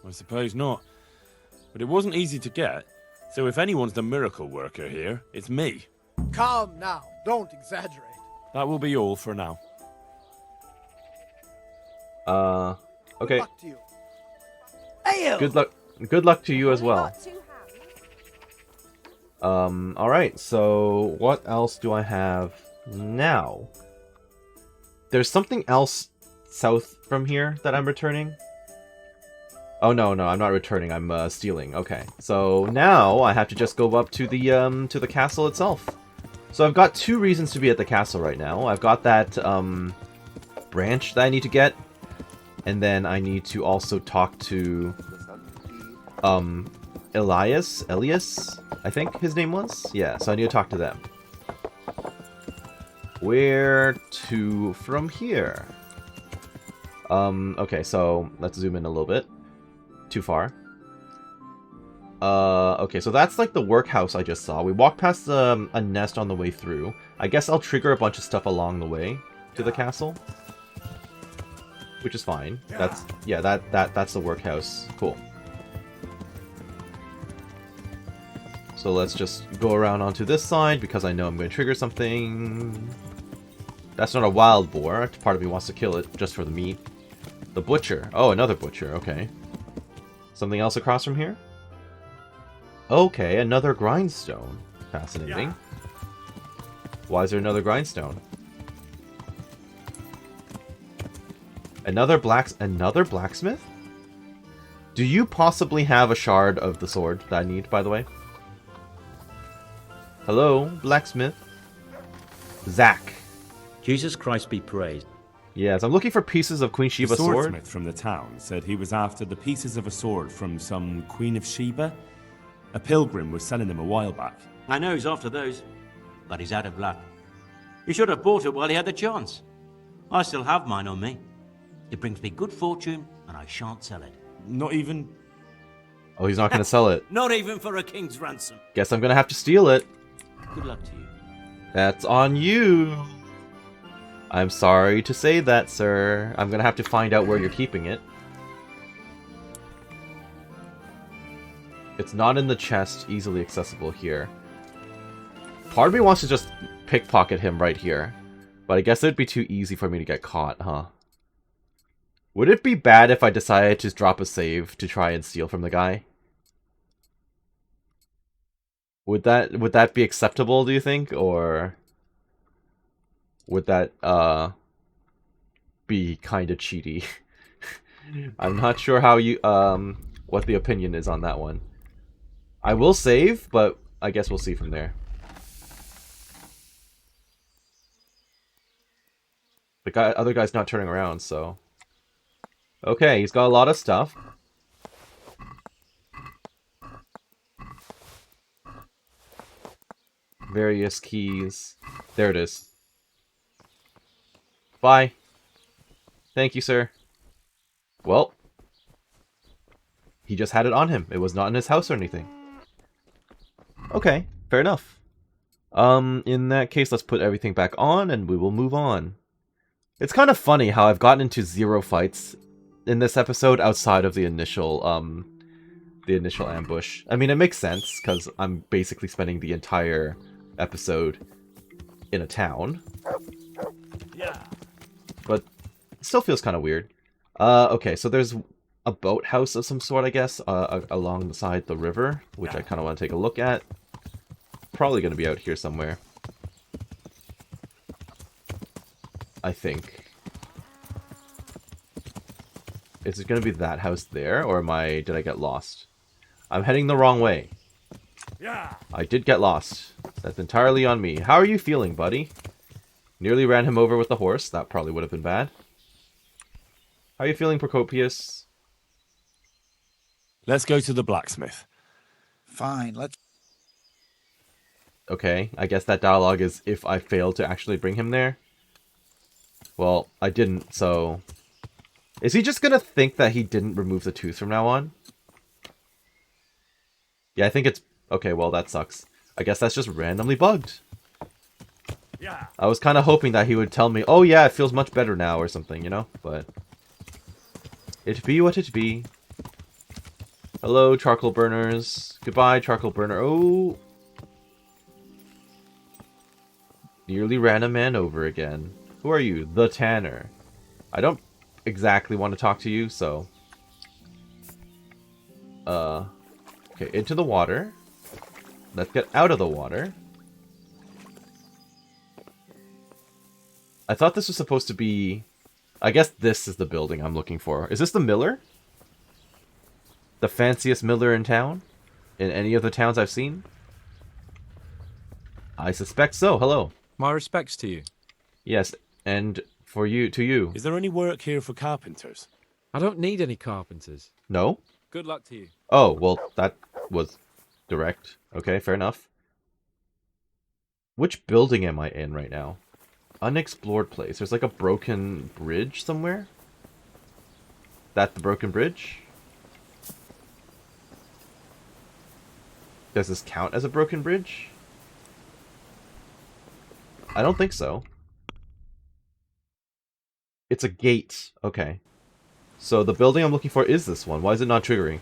I suppose not. But it wasn't easy to get, so if anyone's the miracle worker here, it's me. Calm now, don't exaggerate. That will be all for now. Okay. Good luck to you. Ale! Good luck to you as well. Alright, so what else do I have now? There's something else south from here that I'm returning. Oh no, I'm not returning, I'm stealing. Okay. So now I have to just go up to the castle itself. So I've got 2 reasons to be at the castle right now. I've got that branch that I need to get, and then I need to also talk to Elias, I think his name was? Yeah, so I need to talk to them. Where to from here? Okay, so let's zoom in a little bit. Too far. Okay, so that's like the workhouse I just saw. We walked past a nest on the way through. I guess I'll trigger a bunch of stuff along the way to the castle. Which is fine. That's the workhouse. Cool. So let's just go around onto this side because I know I'm going to trigger something. That's not a wild boar. Part of me wants to kill it just for the meat. The butcher. Oh, another butcher. Okay. Something else across from here? Okay, another grindstone. Fascinating. Why is there another grindstone? Another blacksmith? Do you possibly have a shard of the sword that I need, by the way? Hello, blacksmith. Zach. Jesus Christ be praised. Yes, I'm looking for pieces of Queen Sheba's sword. The swordsmith from the town said he was after the pieces of a sword from some Queen of Sheba. A pilgrim was selling them a while back. I know he's after those, but he's out of luck. He should have bought it while he had the chance. I still have mine on me. It brings me good fortune, and I shan't sell it. Not even... Oh, he's not going to sell it. Not even for a king's ransom. Guess I'm going to have to steal it. Good luck to you. That's on you. I'm sorry to say that, sir. I'm going to have to find out where you're keeping it. It's not in the chest, easily accessible here. Part of me wants to just pickpocket him right here. But I guess it'd be too easy for me to get caught, huh? Would it be bad if I decided to drop a save to try and steal from the guy? Would that be acceptable, do you think? Or would that be kind of cheaty? I'm not sure how you what the opinion is on that one. I will save, but I guess we'll see from there. The other guy's not turning around, so... Okay, he's got a lot of stuff. Various keys. There it is. Bye. Thank you, sir. Well, he just had it on him. It was not in his house or anything. Okay, fair enough. In that case, let's put everything back on and we will move on. It's kind of funny how I've gotten into 0 fights in this episode outside of the initial ambush. I mean, it makes sense because I'm basically spending the entire episode in a town. Yeah. But it still feels kind of weird. Okay, so there's a boathouse of some sort, I guess, alongside the river, which I kind of want to take a look at. Probably going to be out here somewhere. I think. Is it going to be that house there, or did I get lost? I'm heading the wrong way. Yeah. I did get lost. That's entirely on me. How are you feeling, buddy? Nearly ran him over with the horse. That probably would have been bad. How are you feeling, Procopius? Let's go to the blacksmith. Fine, let's... Okay, I guess that dialogue is if I fail to actually bring him there. Well, I didn't, so... Is he just gonna think that he didn't remove the tooth from now on? Yeah, I think it's... Okay, well, that sucks. I guess that's just randomly bugged. Yeah. I was kind of hoping that he would tell me, oh yeah, it feels much better now or something, you know? But... It be what it be. Hello, charcoal burners. Goodbye, charcoal burner. Oh! Nearly ran a man over again. Who are you? The Tanner. I don't exactly want to talk to you, so... Okay, into the water. Let's get out of the water. I thought this was supposed to be... I guess this is the building I'm looking for. Is this the miller? The fanciest miller in town? In any of the towns I've seen? I suspect so. Hello. My respects to you. Yes, and for you, to you. Is there any work here for carpenters? I don't need any carpenters. No? Good luck to you. Oh, well, that was direct. Okay, fair enough. Which building am I in right now? Unexplored place. There's like a broken bridge somewhere? That the broken bridge? Does this count as a broken bridge? I don't think so. It's a gate. Okay. So the building I'm looking for is this one. Why is it not triggering?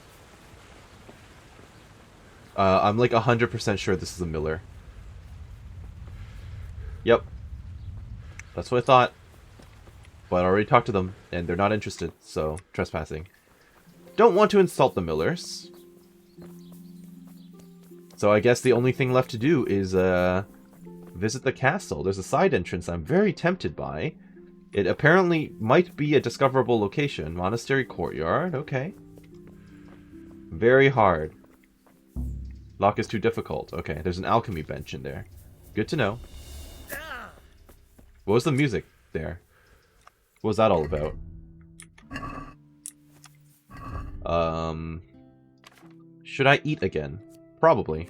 I'm like 100% sure this is a miller. Yep. That's what I thought. But I already talked to them, and they're not interested, so trespassing. Don't want to insult the millers. So I guess the only thing left to do is visit the castle. There's a side entrance I'm very tempted by. It apparently might be a discoverable location. Monastery courtyard, okay. Very hard. Lock is too difficult. Okay, there's an alchemy bench in there. Good to know. What was the music there? What was that all about? Should I eat again? Probably.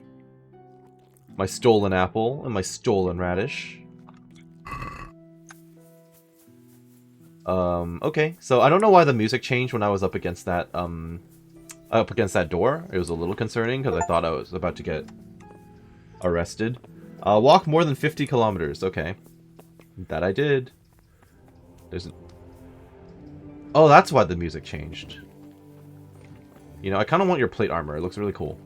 My stolen apple and my stolen radish. Okay. So I don't know why the music changed when I was up against that door. It was a little concerning because I thought I was about to get arrested. Walk more than 50 kilometers. Okay. That I did. There's Oh, that's why the music changed. You know, I kind of want your plate armor. It looks really cool.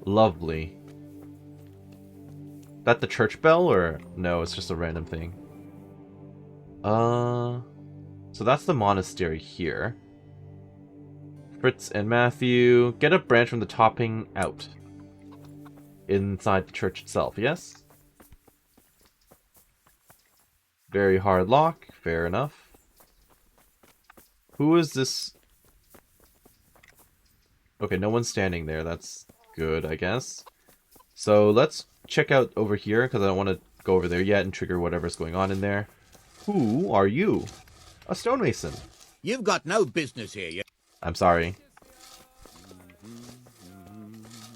Lovely. That the church bell, or no, it's just a random thing. So that's the monastery here. Fritz and Matthew, get a branch from the topping out. Inside the church itself, yes? Very hard lock, fair enough. Who is this? Okay, no one's standing there, that's good, I guess. So let's check out over here, because I don't want to go over there yet and trigger whatever's going on in there. Who are you? A stonemason. You've got no business here, you... I'm sorry.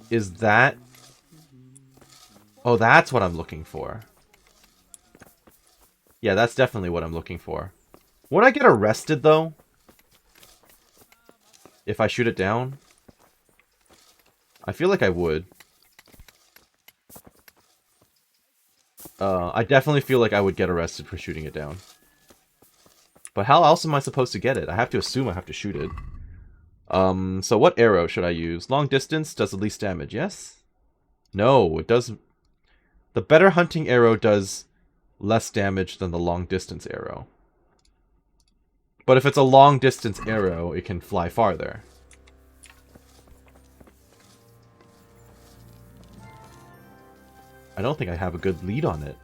Is that... Oh, that's what I'm looking for. Yeah, that's definitely what I'm looking for. Would I get arrested, though? If I shoot it down? I feel like I would. I definitely feel like I would get arrested for shooting it down. But how else am I supposed to get it? I have to assume I have to shoot it. So what arrow should I use? Long distance does the least damage, yes? No, it does... The better hunting arrow does less damage than the long distance arrow. But if it's a long distance arrow, it can fly farther. I don't think I have a good lead on it.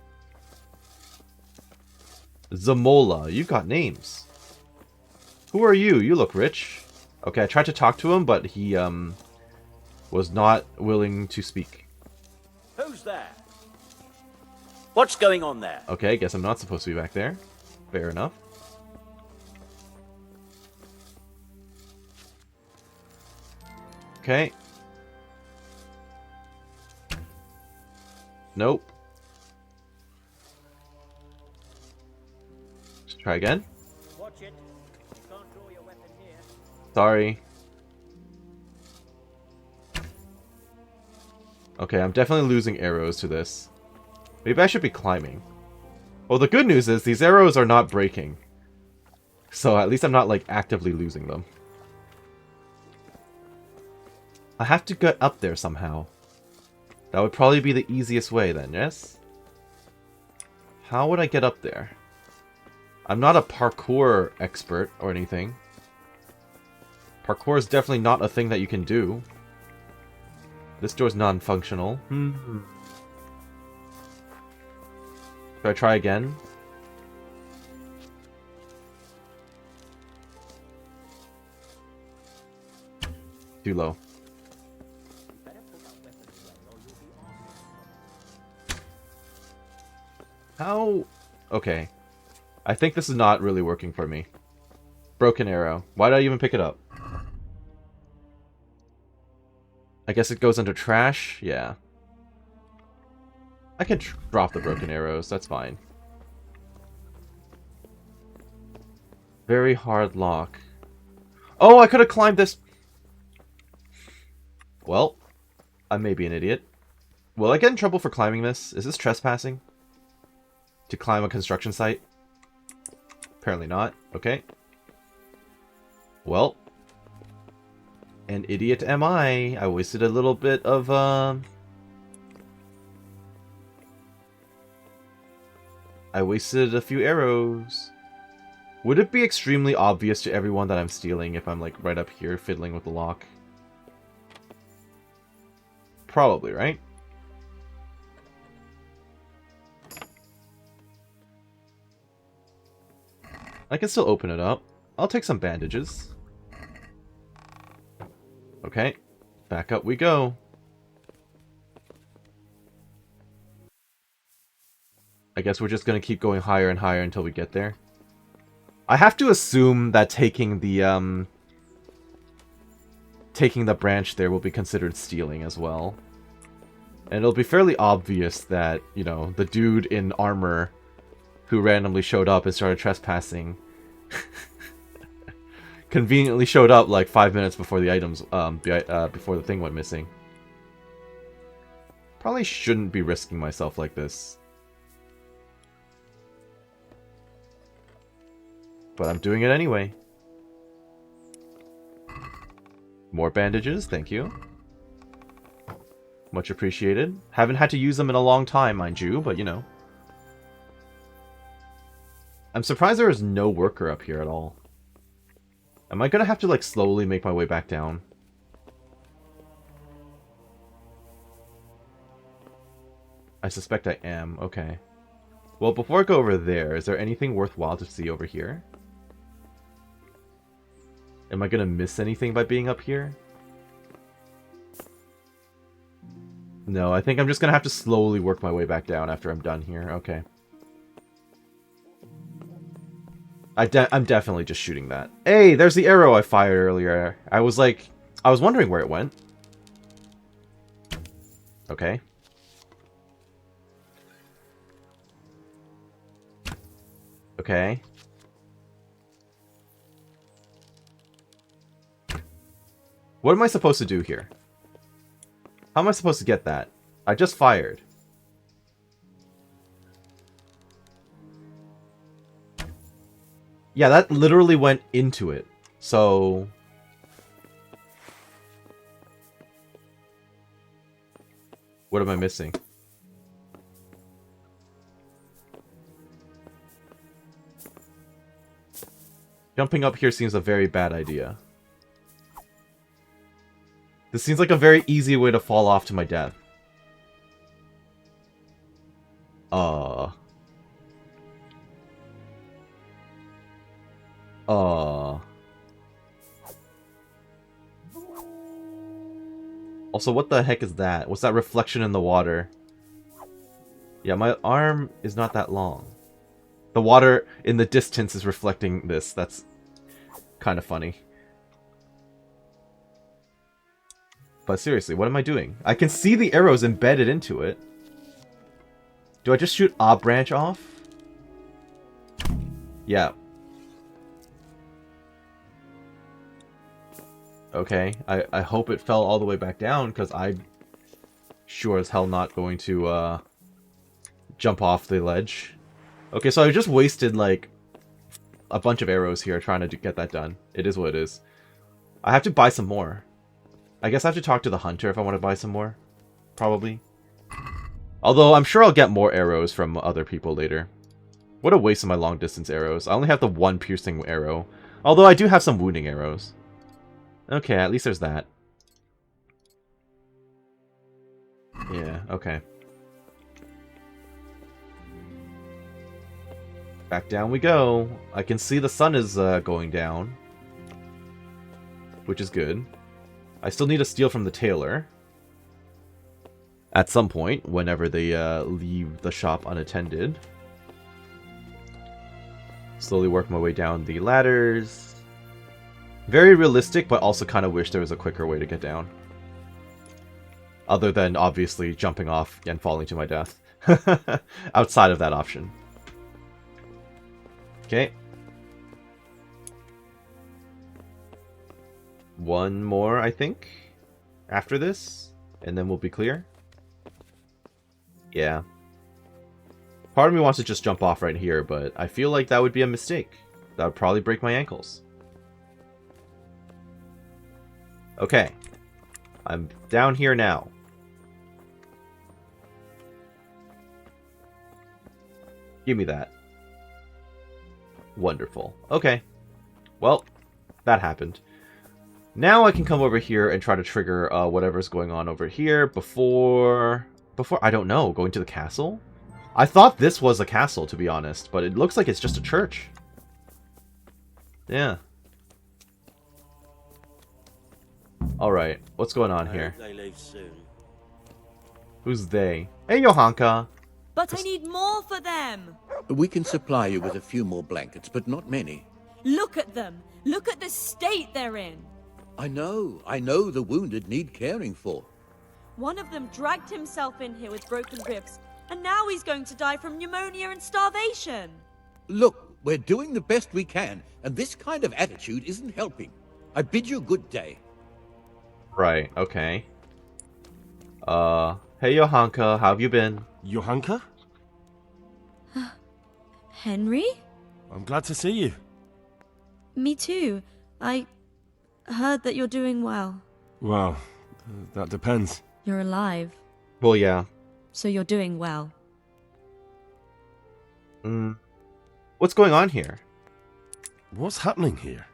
Zamola, you've got names. Who are you? You look rich. Okay, I tried to talk to him, but he was not willing to speak. Who's there? What's going on there? Okay, I guess I'm not supposed to be back there. Fair enough. Okay. Nope. Let's try again. Watch it. You can't draw your weapon here. Sorry. Okay, I'm definitely losing arrows to this. Maybe I should be climbing. Well, the good news is these arrows are not breaking. So at least I'm not, like, actively losing them. I have to get up there somehow. That would probably be the easiest way then, yes? How would I get up there? I'm not a parkour expert or anything. Parkour is definitely not a thing that you can do. This door's non-functional. Should I try again? Too low. How? Okay. I think this is not really working for me. Broken arrow. Why did I even pick it up? I guess it goes under trash? Yeah. I can drop the broken arrows. That's fine. Very hard lock. Oh, I could have climbed this. Well, I may be an idiot. Will I get in trouble for climbing this? Is this trespassing? To climb a construction site? Apparently not. Okay. Well. An idiot am I. I wasted a little bit of, I wasted a few arrows. Would it be extremely obvious to everyone that I'm stealing if I'm, like, right up here fiddling with the lock? Probably, right? I can still open it up. I'll take some bandages. Okay. Back up we go. I guess we're just gonna keep going higher and higher until we get there. I have to assume that taking the branch there will be considered stealing as well. And it'll be fairly obvious that, you know, the dude in armor who randomly showed up and started trespassing conveniently showed up like 5 minutes before the items, before the thing went missing. Probably shouldn't be risking myself like this. But I'm doing it anyway. More bandages, thank you. Much appreciated. Haven't had to use them in a long time, mind you, but you know. I'm surprised there is no worker up here at all. Am I gonna have to, like, slowly make my way back down? I suspect I am. Okay. Well, before I go over there, is there anything worthwhile to see over here? Am I gonna miss anything by being up here? No, I think I'm just gonna have to slowly work my way back down after I'm done here. Okay. I'm definitely just shooting that. Hey, there's the arrow I fired earlier. I was wondering where it went. Okay. Okay. What am I supposed to do here? How am I supposed to get that? I just fired. Yeah, that literally went into it. So... what am I missing? Jumping up here seems a very bad idea. This seems like a very easy way to fall off to my death. Also, what the heck is that? What's that reflection in the water? Yeah, my arm is not that long. The water in the distance is reflecting this. That's kind of funny. But seriously, what am I doing? I can see the arrows embedded into it. Do I just shoot a branch off? Yeah. Okay, I hope it fell all the way back down, because I'm sure as hell not going to jump off the ledge. Okay, so I just wasted, like, a bunch of arrows here trying to get that done. It is what it is. I have to buy some more. I guess I have to talk to the hunter if I want to buy some more. Probably. Although, I'm sure I'll get more arrows from other people later. What a waste of my long-distance arrows. I only have the one piercing arrow. Although, I do have some wounding arrows. Okay, at least there's that. Yeah, okay. Back down we go. I can see the sun is going down. Which is good. I still need to steal from the tailor. At some point, whenever they leave the shop unattended. Slowly work my way down the ladders. Very realistic, but also kind of wish there was a quicker way to get down. Other than, obviously, jumping off and falling to my death. Outside of that option. Okay. One more, I think, after this, and then we'll be clear. Yeah. Part of me wants to just jump off right here, but I feel like that would be a mistake. That would probably break my ankles. Okay. I'm down here now. Give me that. Wonderful. Okay. Well, that happened. Now I can come over here and try to trigger whatever's going on over here before, I don't know, going to the castle? I thought this was a castle, to be honest, but it looks like it's just a church. Yeah. Alright, what's going on here? They leave soon. Who's they? Hey, Johanka! But I need more for them! We can supply you with a few more blankets, but not many. Look at them! Look at the state they're in! I know the wounded need caring for. One of them dragged himself in here with broken ribs, and now he's going to die from pneumonia and starvation! Look, we're doing the best we can, and this kind of attitude isn't helping. I bid you good day. Right, okay. Hey Johanka, how have you been? Johanka? Henry? I'm glad to see you. Me too. I heard that you're doing well. Well, that depends. You're alive. Well, yeah. So you're doing well. What's going on here? What's happening here?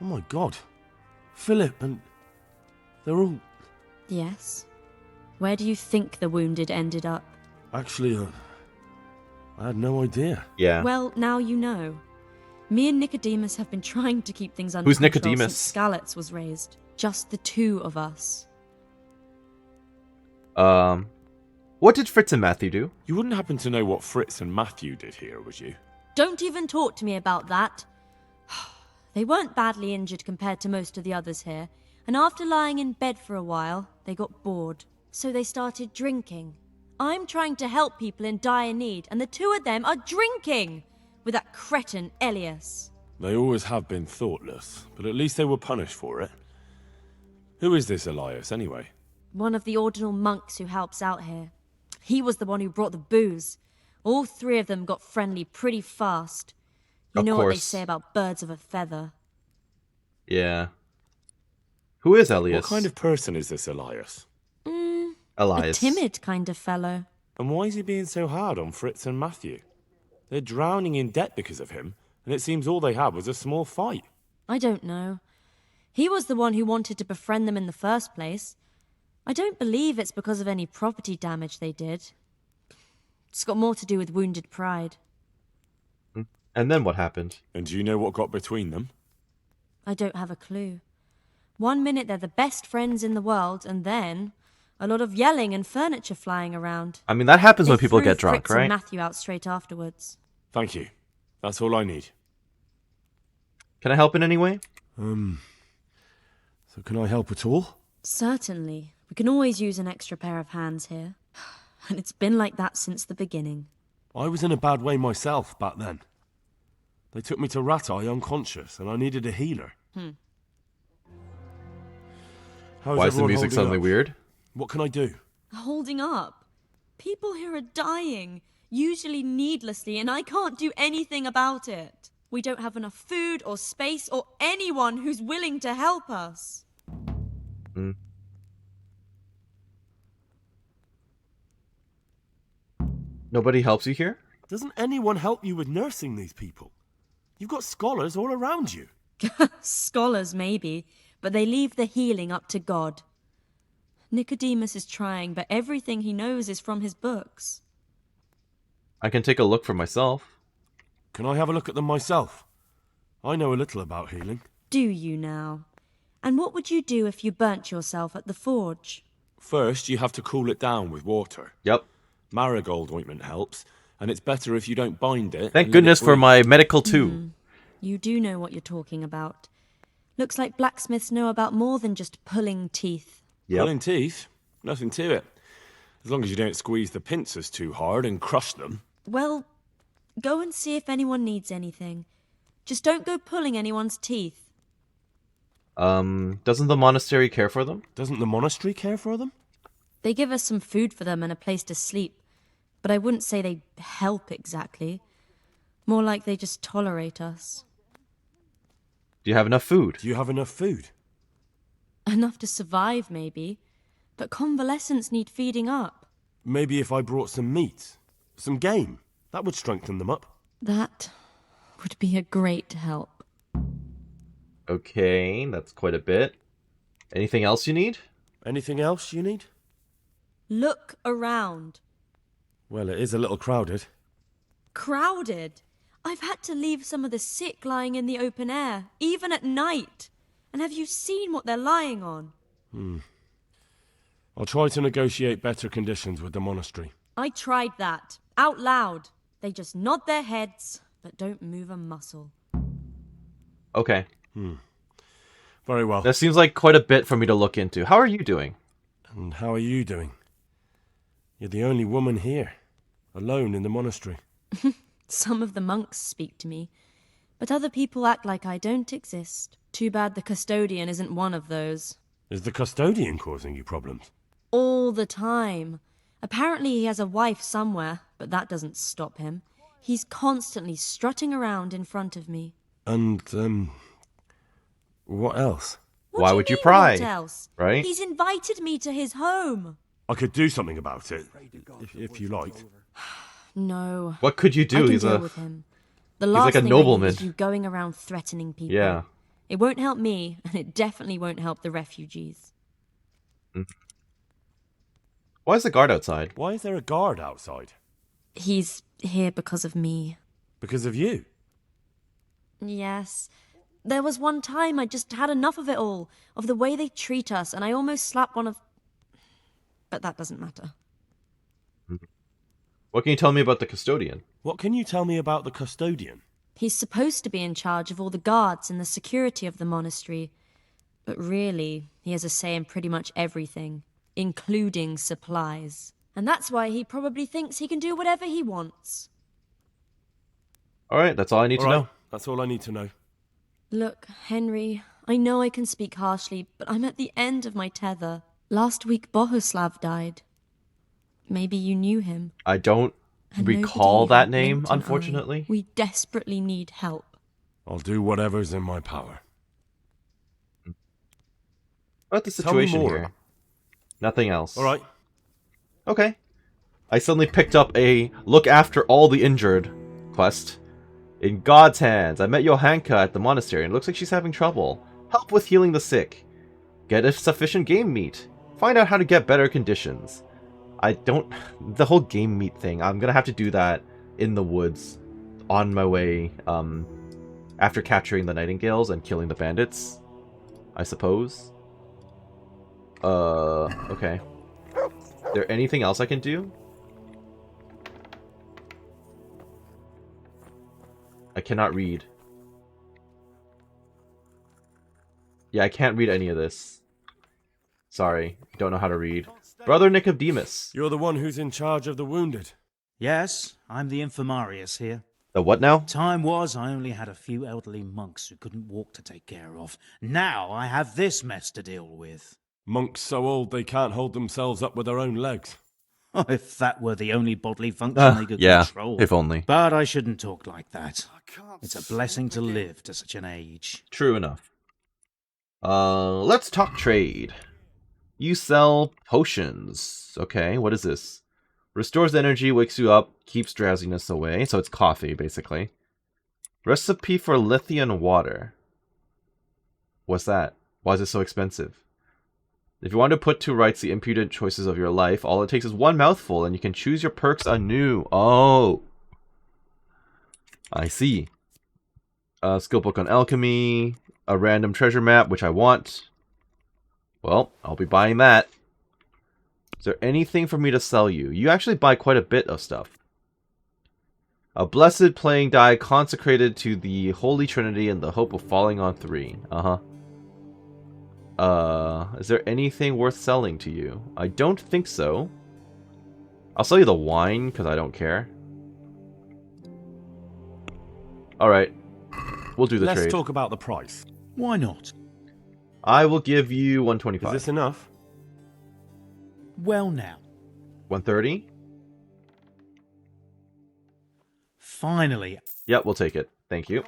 Oh my god. Philip and... they're all... Yes. Where do you think the wounded ended up? Actually, I had no idea. Yeah. Well, now you know. Me and Nicodemus have been trying to keep things under Who's control Nicodemus? since Skalitz was raised. Just the two of us. What did Fritz and Matthew do? You wouldn't happen to know what Fritz and Matthew did here, would you? Don't even talk to me about that. They weren't badly injured compared to most of the others here, and after lying in bed for a while, they got bored. So they started drinking. I'm trying to help people in dire need, and the two of them are drinking! With that cretin Elias. They always have been thoughtless, but at least they were punished for it. Who is this Elias, anyway? One of the ordinal monks who helps out here. He was the one who brought the booze. All three of them got friendly pretty fast. You know what they say about birds of a feather. Yeah. Who is Elias? What kind of person is this Elias? Elias. A timid kind of fellow. And why is he being so hard on Fritz and Matthew? They're drowning in debt because of him, and it seems all they had was a small fight. I don't know. He was the one who wanted to befriend them in the first place. I don't believe it's because of any property damage they did. It's got more to do with wounded pride. And then what happened? And do you know what got between them? I don't have a clue. One minute they're the best friends in the world, and then a lot of yelling and furniture flying around. I mean, that happens when people They get threw drunk, Fritz right? and Matthew out straight afterwards. Thank you. That's all I need. Can I help in any way? So can I help at all? Certainly. We can always use an extra pair of hands here. And it's been like that since the beginning. I was in a bad way myself back then. They took me to Ratai unconscious, and I needed a healer. How's Why is the everyone music holding suddenly up? weird? What can I do? Holding up. People here are dying, usually needlessly, and I can't do anything about it. We don't have enough food or space or anyone who's willing to help us. Nobody helps you here? Doesn't anyone help you with nursing these people? You've got scholars all around you. Scholars, maybe, but they leave the healing up to God. Nicodemus is trying, but everything he knows is from his books. I can take a look for myself. Can I have a look at them myself? I know a little about healing. Do you now? And what would you do if you burnt yourself at the forge? First, you have to cool it down with water. Yep. Marigold ointment helps, and it's better if you don't bind it. Thank goodness for my medical too. You do know what you're talking about. Looks like blacksmiths know about more than just pulling teeth. Pulling teeth? Nothing to it. As long as you don't squeeze the pincers too hard and crush them. Well, go and see if anyone needs anything. Just don't go pulling anyone's teeth. Doesn't the monastery care for them? Doesn't the monastery care for them? They give us some food for them and a place to sleep, but I wouldn't say they help exactly. More like they just tolerate us. Do you have enough food? Do you have enough food? Enough to survive, maybe. But convalescents need feeding up. Maybe if I brought some meat, some game, that would strengthen them up. That would be a great help. Okay, that's quite a bit. Anything else you need? Anything else you need? Look around. Well, it is a little crowded. Crowded? I've had to leave some of the sick lying in the open air, even at night. And have you seen what they're lying on? I'll try to negotiate better conditions with the monastery. I tried that, out loud. They just nod their heads, but don't move a muscle. Okay. Very well. That seems like quite a bit for me to look into. How are you doing? And how are you doing? You're the only woman here, alone in the monastery. Some of the monks speak to me, but other people act like I don't exist. Too bad the custodian isn't one of those. Is the custodian causing you problems? All the time. Apparently he has a wife somewhere, but that doesn't stop him. He's constantly strutting around in front of me. And, what else? Why would you mean, pry? What else? Right? He's invited me to his home. I could do something about it, if you liked. No. What could you do? I can He's deal a with him. The he's last like a thing nobleman. I need is you going around threatening people. Yeah. It won't help me, and it definitely won't help the refugees. Why is the guard outside? Why is there a guard outside? He's here because of me. Because of you? Yes. There was one time I just had enough of it all, of the way they treat us, and I almost slapped one of... But that doesn't matter. What can you tell me about the custodian? What can you tell me about the custodian? He's supposed to be in charge of all the guards and the security of the monastery. But really, he has a say in pretty much everything, including supplies. And that's why he probably thinks he can do whatever he wants. Alright, that's all I need to know. That's all I need to know. Look, Henry, I know I can speak harshly, but I'm at the end of my tether. Last week, Bohuslav died. Maybe you knew him. I don't And recall nobody that had name, blinked an eye. unfortunately. We desperately need help. I'll do whatever's in my power. About the Tell me situation more. here. Nothing else. All right. Okay. I suddenly picked up a look after all the injured quest. In God's hands, I met Johanka at the monastery and it looks like she's having trouble. Help with healing the sick. Get a sufficient game meat. Find out how to get better conditions. The whole game meat thing, I'm gonna have to do that in the woods on my way, after capturing the nightingales and killing the bandits, I suppose. Okay. Is there anything else I can do? I cannot read. Yeah, I can't read any of this. Sorry, don't know how to read. Brother Nicodemus. You're the one who's in charge of the wounded. Yes, I'm the infirmarius here. The what now? Time was I only had a few elderly monks who couldn't walk to take care of. Now I have this mess to deal with. Monks so old they can't hold themselves up with their own legs. Oh, if that were the only bodily function they could yeah, control. if only. But I shouldn't talk like that. It's a blessing to live to such an age. True enough. Let's talk trade. You sell potions. Okay, what is this? Restores energy, wakes you up, keeps drowsiness away. So it's coffee, basically. Recipe for Lithian water. What's that? Why is it so expensive? If you want to put to rights the impudent choices of your life, all it takes is one mouthful and you can choose your perks anew. Oh. I see. A skill book on alchemy. A random treasure map, which I want. Well, I'll be buying that. Is there anything for me to sell you? You actually buy quite a bit of stuff. A blessed playing die consecrated to the Holy Trinity in the hope of falling on 3. Is there anything worth selling to you? I don't think so. I'll sell you the wine, because I don't care. Alright. We'll do the trade. Let's talk about the price. Why not? I will give you 125. Is this enough? Well now. 130? Finally. Yep, we'll take it. Thank you.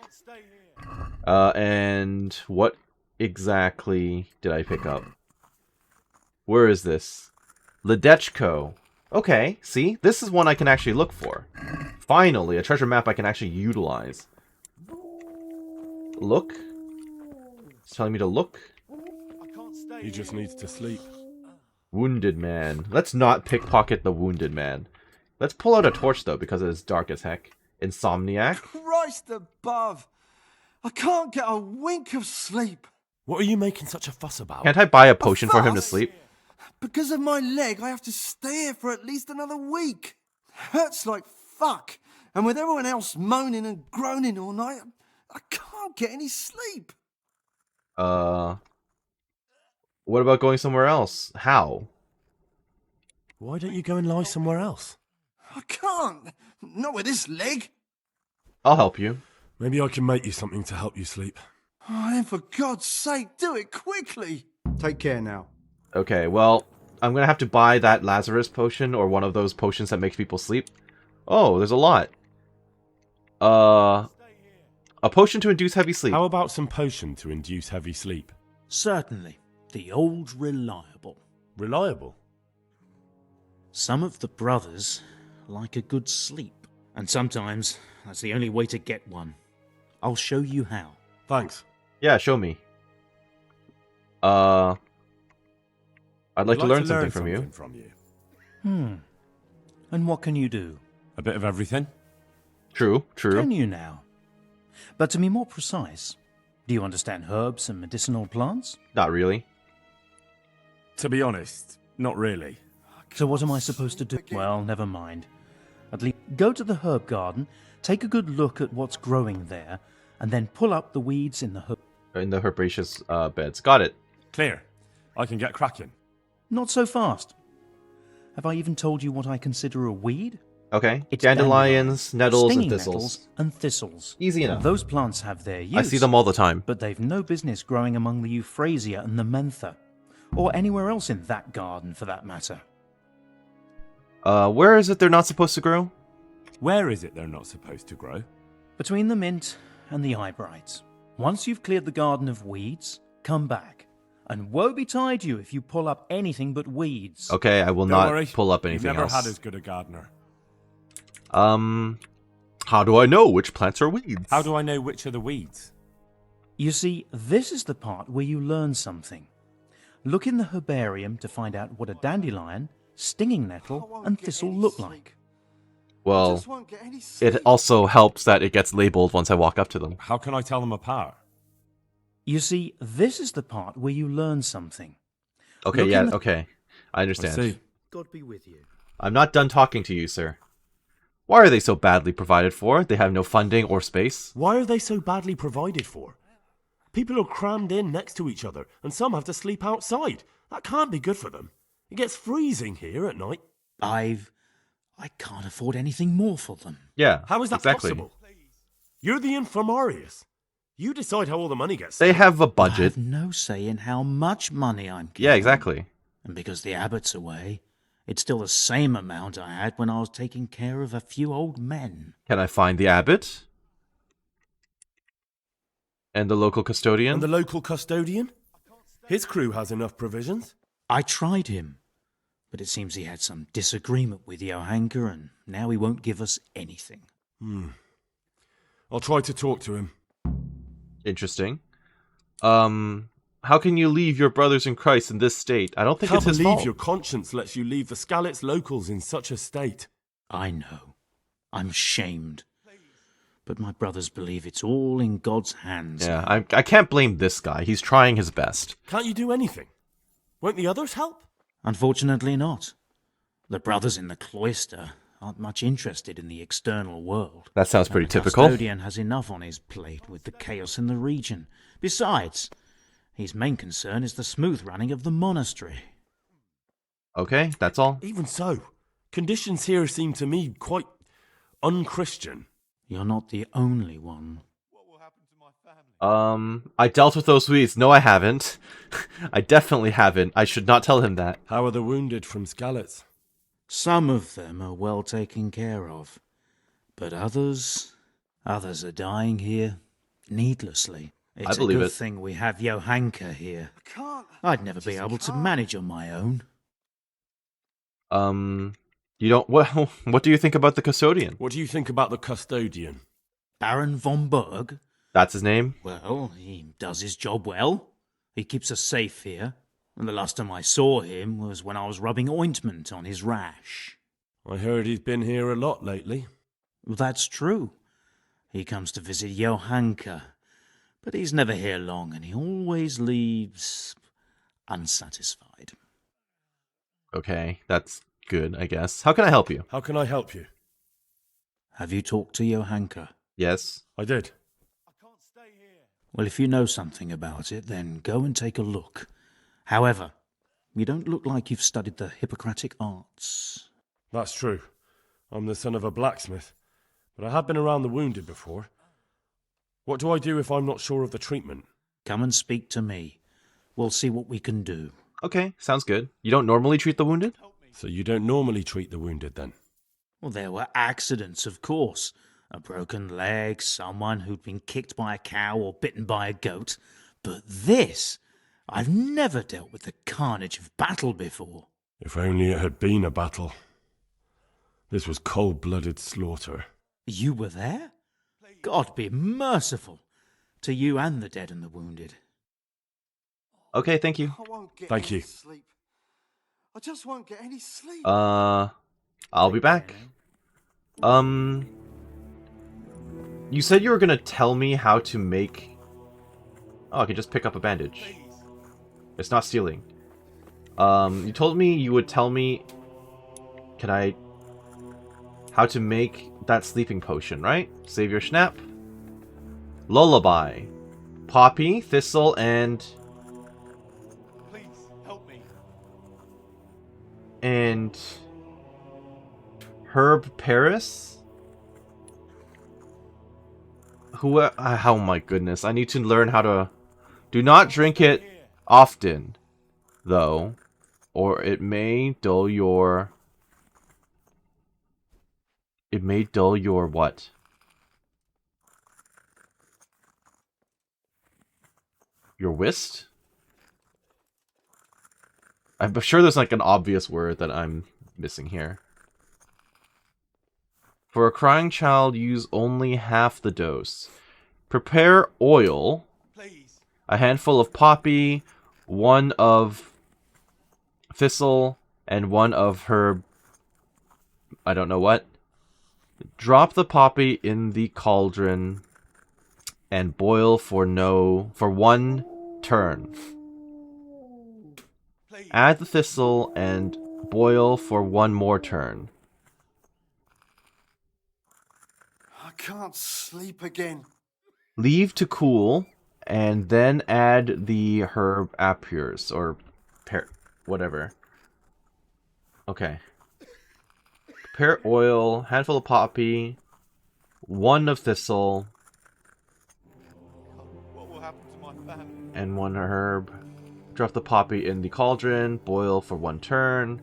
And what exactly did I pick up? Where is this? Ledechko. Okay, see? This is one I can actually look for. Finally, a treasure map I can actually utilize. Look? It's telling me to look. He just needs to sleep. Wounded man. Let's not pickpocket the wounded man. Let's pull out a torch, though, because it is dark as heck. Insomniac. Christ above! I can't get a wink of sleep. What are you making such a fuss about? Can't I buy a potion for him to sleep? Because of my leg, I have to stay here for at least another week. Hurts like fuck. And with everyone else moaning and groaning all night, I can't get any sleep. What about going somewhere else? How? Why don't you go and lie somewhere else? I can't. Not with this leg. I'll help you. Maybe I can make you something to help you sleep. Oh, then for God's sake, do it quickly. Take care now. Okay, well, I'm gonna have to buy that Lazarus potion, or one of those potions that makes people sleep. Oh, there's a lot. A potion to induce heavy sleep. How about some potion to induce heavy sleep? Certainly. The old reliable. Reliable? Some of the brothers like a good sleep. And sometimes that's the only way to get one. I'll show you how. Thanks. Yeah, show me. I'd like to learn something from you. And what can you do? A bit of everything. True. Can you now? But to be more precise, do you understand herbs and medicinal plants? Not really. To be honest, not really. So what am I supposed to do? Well, never mind. At least go to the herb garden, take a good look at what's growing there, and then pull up the weeds in the herbaceous beds. Got it. Clear. I can get cracking. Not so fast. Have I even told you what I consider a weed? Okay. It's Dandelions, nettles, stinging and thistles. nettles and thistles. Easy enough. Those plants have their use. I see them all the time. But they've no business growing among the euphrasia and the mentha. Or anywhere else in that garden, for that matter. Where is it they're not supposed to grow? Where is it they're not supposed to grow? Between the mint and the eyebrights. Once you've cleared the garden of weeds, come back. And woe betide you if you pull up anything but weeds. Okay, I will Don't not worry. pull up anything You've never else. had as good a gardener. How do I know which plants are weeds? How do I know which are the weeds? You see, this is the part where you learn something. Look in the herbarium to find out what a dandelion, stinging nettle, and thistle look like. Well, it also helps that it gets labeled once I walk up to them. How can I tell them apart? You see, this is the part where you learn something. Okay, Look yeah, in the- okay. I understand. I see. God be with you. I'm not done talking to you, sir. Why are they so badly provided for? They have no funding or space. Why are they so badly provided for? People are crammed in next to each other, and some have to sleep outside. That can't be good for them. It gets freezing here at night. I can't afford anything more for them. Yeah, How is that exactly. possible? You're the infirmarius. You decide how all the money gets They spent. have a But I budget. have no say in how much money I'm given. Yeah, exactly. And because the abbot's away, it's still the same amount I had when I was taking care of a few old men. Can I find the abbot? And the local custodian? And the local custodian? His crew has enough provisions. I tried him, but it seems he had some disagreement with Johanka, and now he won't give us anything. I'll try to talk to him. Interesting. How can you leave your brothers in Christ in this state? I don't think Can't it's his believe fault. your conscience lets you leave the Skalitz locals in such a state. I know. I'm shamed. But my brothers believe it's all in God's hands. Yeah, I can't blame this guy. He's trying his best. Can't you do anything? Won't the others help? Unfortunately not. The brothers in the cloister aren't much interested in the external world. That sounds pretty And typical. The custodian has enough on his plate with the chaos in the region. Besides, his main concern is the smooth running of the monastery. Okay, that's all. Even so, conditions here seem to me quite unchristian. You're not the only one. I dealt with those weeds. No, I haven't. I definitely haven't. I should not tell him that. How are the wounded from Skalitz? Some of them are well taken care of, but others are dying here needlessly. It's believe a good it. thing we have Johanka here. I'd never be able to manage on my own. You don't. What do you think about the custodian? What do you think about the custodian? Baron von Berg? That's his name? Well, he does his job well. He keeps us safe here. And the last time I saw him was when I was rubbing ointment on his rash. I heard he's been here a lot lately. That's true. He comes to visit Johanka, but he's never here long, and he always leaves unsatisfied. Okay, that's good, I guess. How can I help you? How can I help you? Have you talked to Johanka? Yes. I did. Well, if you know something about it, then go and take a look. However, you don't look like you've studied the Hippocratic arts. That's true. I'm the son of a blacksmith, but I have been around the wounded before. What do I do if I'm not sure of the treatment? Come and speak to me. We'll see what we can do. Okay, sounds good. You don't normally treat the wounded? So you don't normally treat the wounded, then? Well, there were accidents, of course. A broken leg, someone who'd been kicked by a cow or bitten by a goat. But this... I've never dealt with the carnage of battle before. If only it had been a battle. This was cold-blooded slaughter. You were there? God be merciful to you and the dead and the wounded. Okay, thank you. Thank you. Sleep. I just won't get any sleep. I'll be back. You said you were gonna tell me how to make... Oh, I can just pick up a bandage. It's not stealing. You told me you would tell me... How to make that sleeping potion, right? Save your snap. Lullaby. Poppy, thistle, and... Please, help me. And... Herb Paris? Oh my goodness, I need to learn how to... Do not drink it often, though, or it may dull your... It may dull your what? Your whist? I'm sure there's like an obvious word that I'm missing here. For a crying child, use only half the dose. Prepare oil, a handful of poppy, one of thistle, and one of herb... I don't know what. Drop the poppy in the cauldron and boil for 1 turn. Add the thistle and boil for 1 more turn. I can't sleep again. Leave to cool And then add the herb apures, or whatever. Okay. Prepare oil, handful of poppy, 1 of thistle, and 1 herb. Drop the poppy in the cauldron, boil for 1 turn.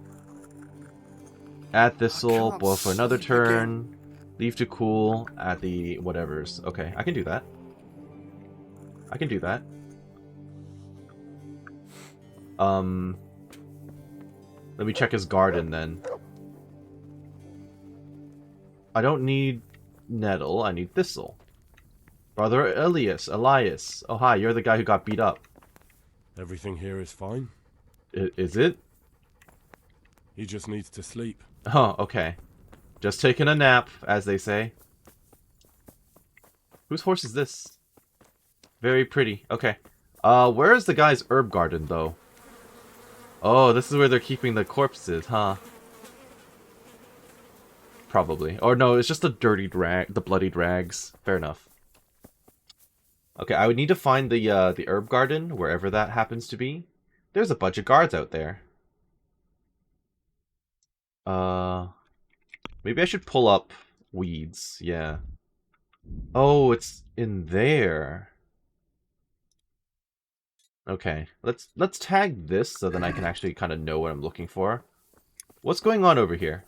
Add thistle, boil for another turn. Leave to cool, add the whatevers. Okay, I can do that. I can do that. Let me check his garden then. I don't need nettle, I need thistle. Brother Elias. Oh hi, you're the guy who got beat up. Everything here is fine. Is it? He just needs to sleep. Oh, okay. Just taking a nap, as they say. Whose horse is this? Very pretty. Okay. Where is the guy's herb garden, though? Oh, this is where they're keeping the corpses, huh? Probably. Or no, it's just the bloodied rags. Fair enough. Okay, I would need to find the herb garden, wherever that happens to be. There's a bunch of guards out there. Maybe I should pull up weeds. Yeah. Oh, it's in there. Okay, let's tag this so then I can actually kind of know what I'm looking for. What's going on over here?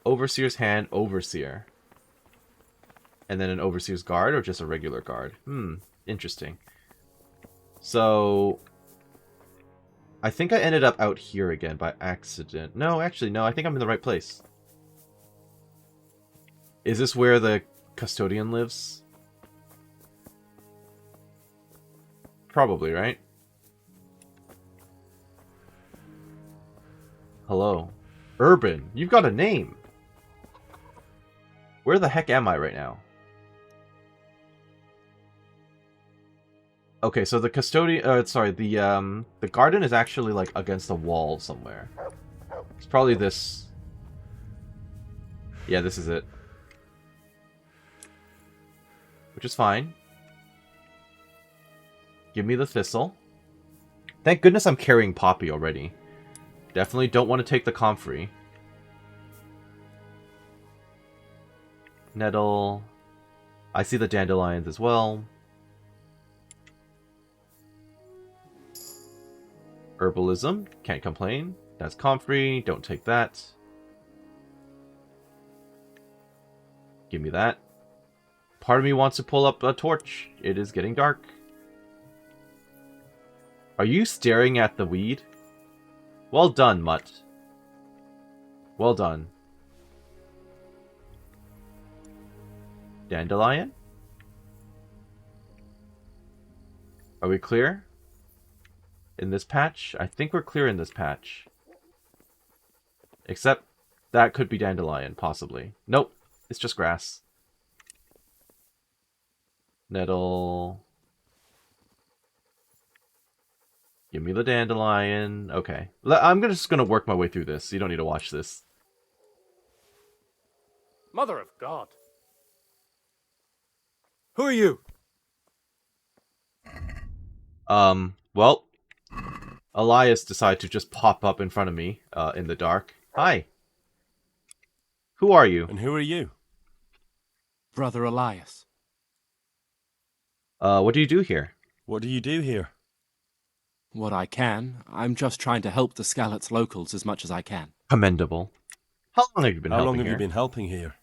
Overseer's hand, overseer. And then an overseer's guard, or just a regular guard? Interesting. So I think I ended up out here again by accident. No, actually, no, I think I'm in the right place. Is this where the custodian lives? Probably, right? Hello. Urban, you've got a name. Where the heck am I right now? Okay, so the custodian, sorry, the garden is actually like against the wall somewhere. It's probably this. Yeah, this is it. Which is fine. Give me the thistle. Thank goodness I'm carrying poppy already. Definitely don't want to take the comfrey. Nettle. I see the dandelions as well. Herbalism. Can't complain. That's comfrey. Don't take that. Give me that. Part of me wants to pull up a torch. It is getting dark. Are you staring at the weed? Well done, Mutt. Well done. Dandelion? Are we clear? In this patch? I think we're clear in this patch. Except that could be dandelion, possibly. Nope, it's just grass. Nettle. Give me the dandelion. Okay. I'm just going to work my way through this. You don't need to watch this. Mother of God. Who are you? Well, Elias decided to just pop up in front of me, in the dark. Hi. Who are you? And who are you? Brother Elias. What do you do here? What do you do here? What I can. I'm just trying to help the Skalitz locals as much as I can. Commendable. How long have you been helping here? How long have you been helping here?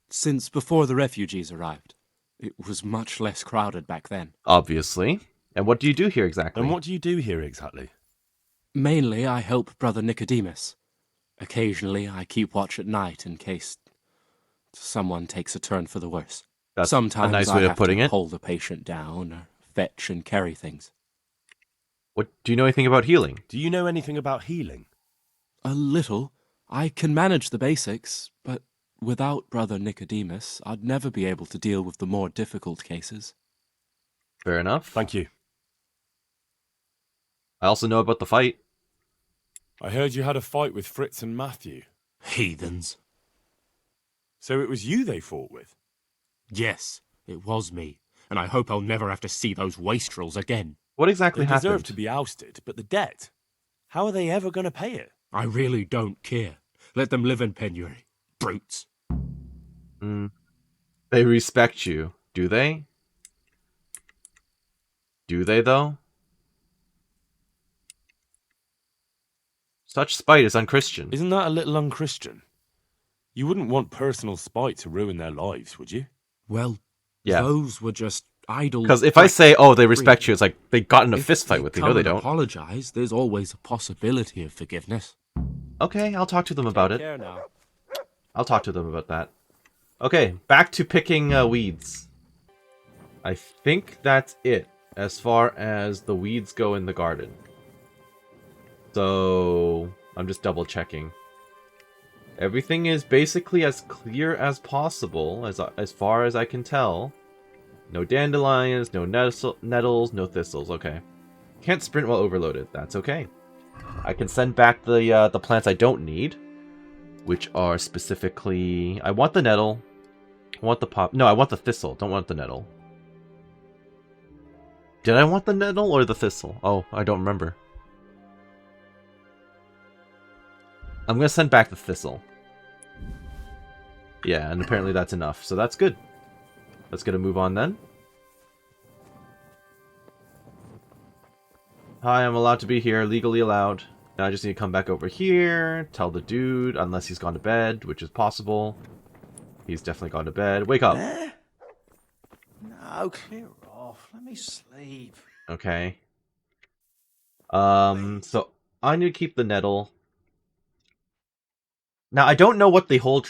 Since before the refugees arrived. It was much less crowded back then. Obviously. And what do you do here exactly? And what do you do here exactly? Mainly, I help Brother Nicodemus. Occasionally, I keep watch at night in case someone takes a turn for the worse. That's Sometimes a nice way I of have putting to it. Hold the patient down, or fetch and carry things. What do you know anything about healing? Do you know anything about healing? A little. I can manage the basics, but without Brother Nicodemus, I'd never be able to deal with the more difficult cases. Fair enough. Thank you. I also know about the fight. I heard you had a fight with Fritz and Matthew. Heathens. So it was you they fought with? Yes. It was me, and I hope I'll never have to see those wastrels again. What exactly They happened? deserve to be ousted, but the debt? How are they ever going to pay it? I really don't care. Let them live in penury. Brutes. They respect you, do they? Do they, though? Such spite is unchristian. Isn't that a little unchristian? You wouldn't want personal spite to ruin their lives, would you? Well, Yeah. those were just idle... Because if I say, oh, they respect you, it's like they got in a fist fight with you. No, they don't. Apologize, there's always a possibility of forgiveness. Okay, I'll talk to them about it. Care now. I'll talk to them about that. Okay, back to picking weeds. I think that's it as far as the weeds go in the garden. So, I'm just double checking. Everything is basically as clear as possible, as far as I can tell. No dandelions, no nettles, no thistles. Okay. Can't sprint while overloaded. That's okay. I can send back the plants I don't need, which are specifically... I want the nettle. I want the pop... No, I want the thistle. Don't want the nettle. Did I want the nettle or the thistle? Oh, I don't remember. I'm going to send back the thistle. Yeah, and apparently that's enough. So that's good. Let's get a move on then. Hi, I'm allowed to be here. Legally allowed. Now I just need to come back over here. Tell the dude, unless he's gone to bed, which is possible. He's definitely gone to bed. Wake up. No, clear off. Let me sleep. Okay. So I need to keep the nettle. Now I don't know what the whole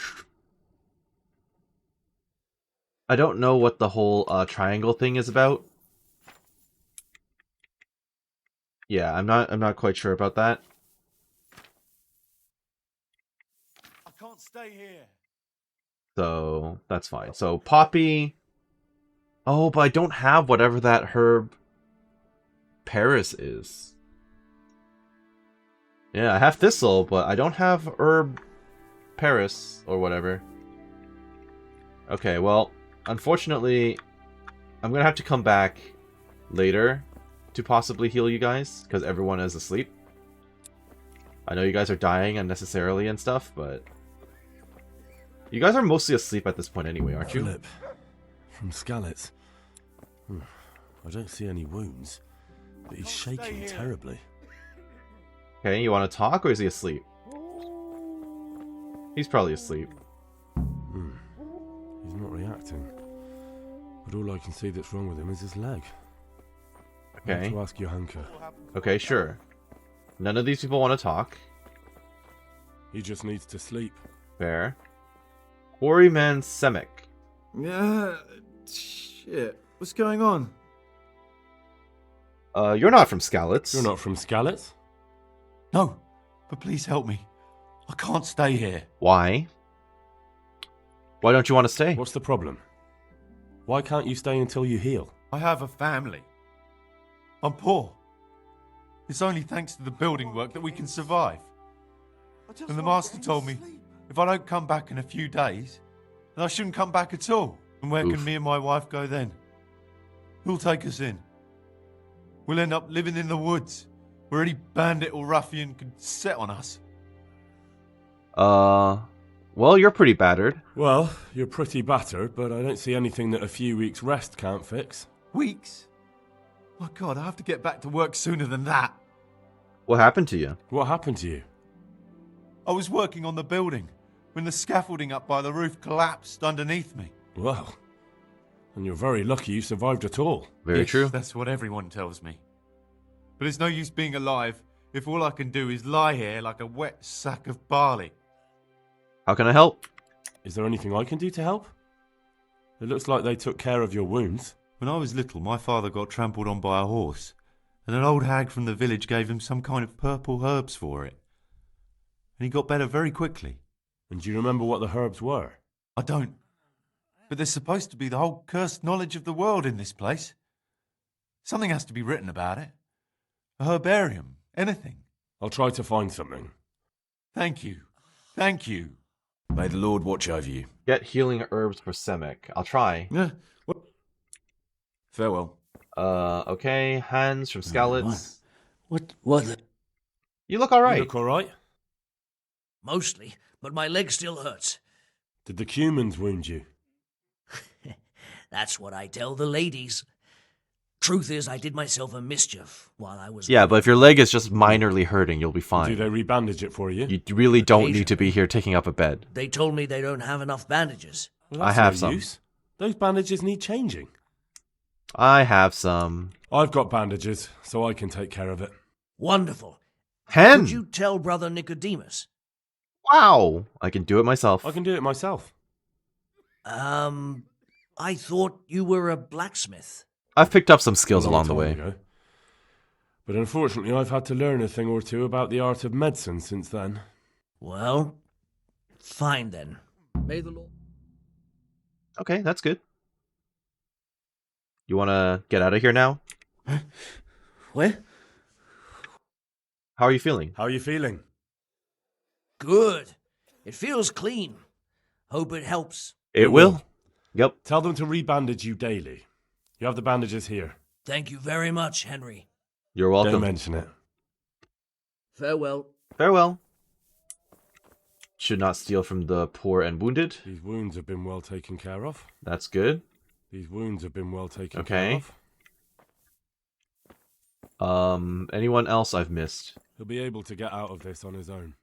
triangle thing is about. Yeah, I'm not quite sure about that. I can't stay here. So that's fine. So poppy. Oh, but I don't have whatever that herb Paris is. Yeah, I have thistle, but I don't have herb Paris or whatever. Okay, well, unfortunately, I'm gonna have to come back later to possibly heal you guys, because everyone is asleep. I know you guys are dying unnecessarily and stuff, but you guys are mostly asleep at this point anyway, aren't you? Philip, from Skalitz. I don't see any wounds, but he's shaking terribly. Okay, you want to talk, or is he asleep? He's probably asleep. He's not reacting. But all I can see that's wrong with him is his leg. I Okay. have to ask Johanka. Okay, sure. None of these people want to talk. He just needs to sleep. Fair. Quarryman Semic. Yeah, shit. What's going on? You're not from Skalitz. You're not from Skalitz? No, but please help me. I can't stay here. Why? Why don't you want to stay? What's the problem? Why can't you stay until you heal? I have a family. I'm poor. It's only thanks to the building work that we can survive. And the master told me if I don't come back in a few days, then I shouldn't come back at all. And where can me and my wife go then? Who'll take us in? We'll end up living in the woods, where any bandit or ruffian could set on us. Well, you're pretty battered. Well, you're pretty battered, but I don't see anything that a few weeks' rest can't fix. Weeks? My God, I have to get back to work sooner than that. What happened to you? What happened to you? I was working on the building when the scaffolding up by the roof collapsed underneath me. Well, and you're very lucky you survived at all. Very true. That's what everyone tells me. But it's no use being alive if all I can do is lie here like a wet sack of barley. How can I help? Is there anything I can do to help? It looks like they took care of your wounds. When I was little, my father got trampled on by a horse, and an old hag from the village gave him some kind of purple herbs for it. And he got better very quickly. And do you remember what the herbs were? I don't. But there's supposed to be the whole cursed knowledge of the world in this place. Something has to be written about it. A herbarium, anything. I'll try to find something. Thank you. Thank you. May the Lord watch over you. Get healing herbs for Semic. I'll try. Yeah. Farewell. Okay. Hans from Skalitz. What the... You look alright. You look alright? Mostly, but my leg still hurts. Did the humans wound you? That's what I tell the ladies. Truth is, I did myself a mischief while I was... Yeah, but if your leg is just minorly hurting, you'll be fine. Do they rebandage it for you? You really don't need to be here taking up a bed. They told me they don't have enough bandages. Well, I have some. Use. Those bandages need changing. I have some. I've got bandages, so I can take care of it. Wonderful. Hen! Could you tell Brother Nicodemus? Wow! I can do it myself. I can do it myself. I thought you were a blacksmith. I've picked up some skills along the way. Ago. But unfortunately, I've had to learn a thing or two about the art of medicine since then. Well, fine then. May the Lord... Okay, that's good. You want to get out of here now? What? How are you feeling? How are you feeling? Good. It feels clean. Hope it helps. It will. Yep. Tell them to rebandage you daily. You have the bandages here. Thank you very much, Henry. You're welcome. Don't mention it. Farewell. Farewell. Should not steal from the poor and wounded. These wounds have been well taken care of. That's good. These wounds have been well taken care of. Anyone else I've missed? He'll be able to get out of this on his own.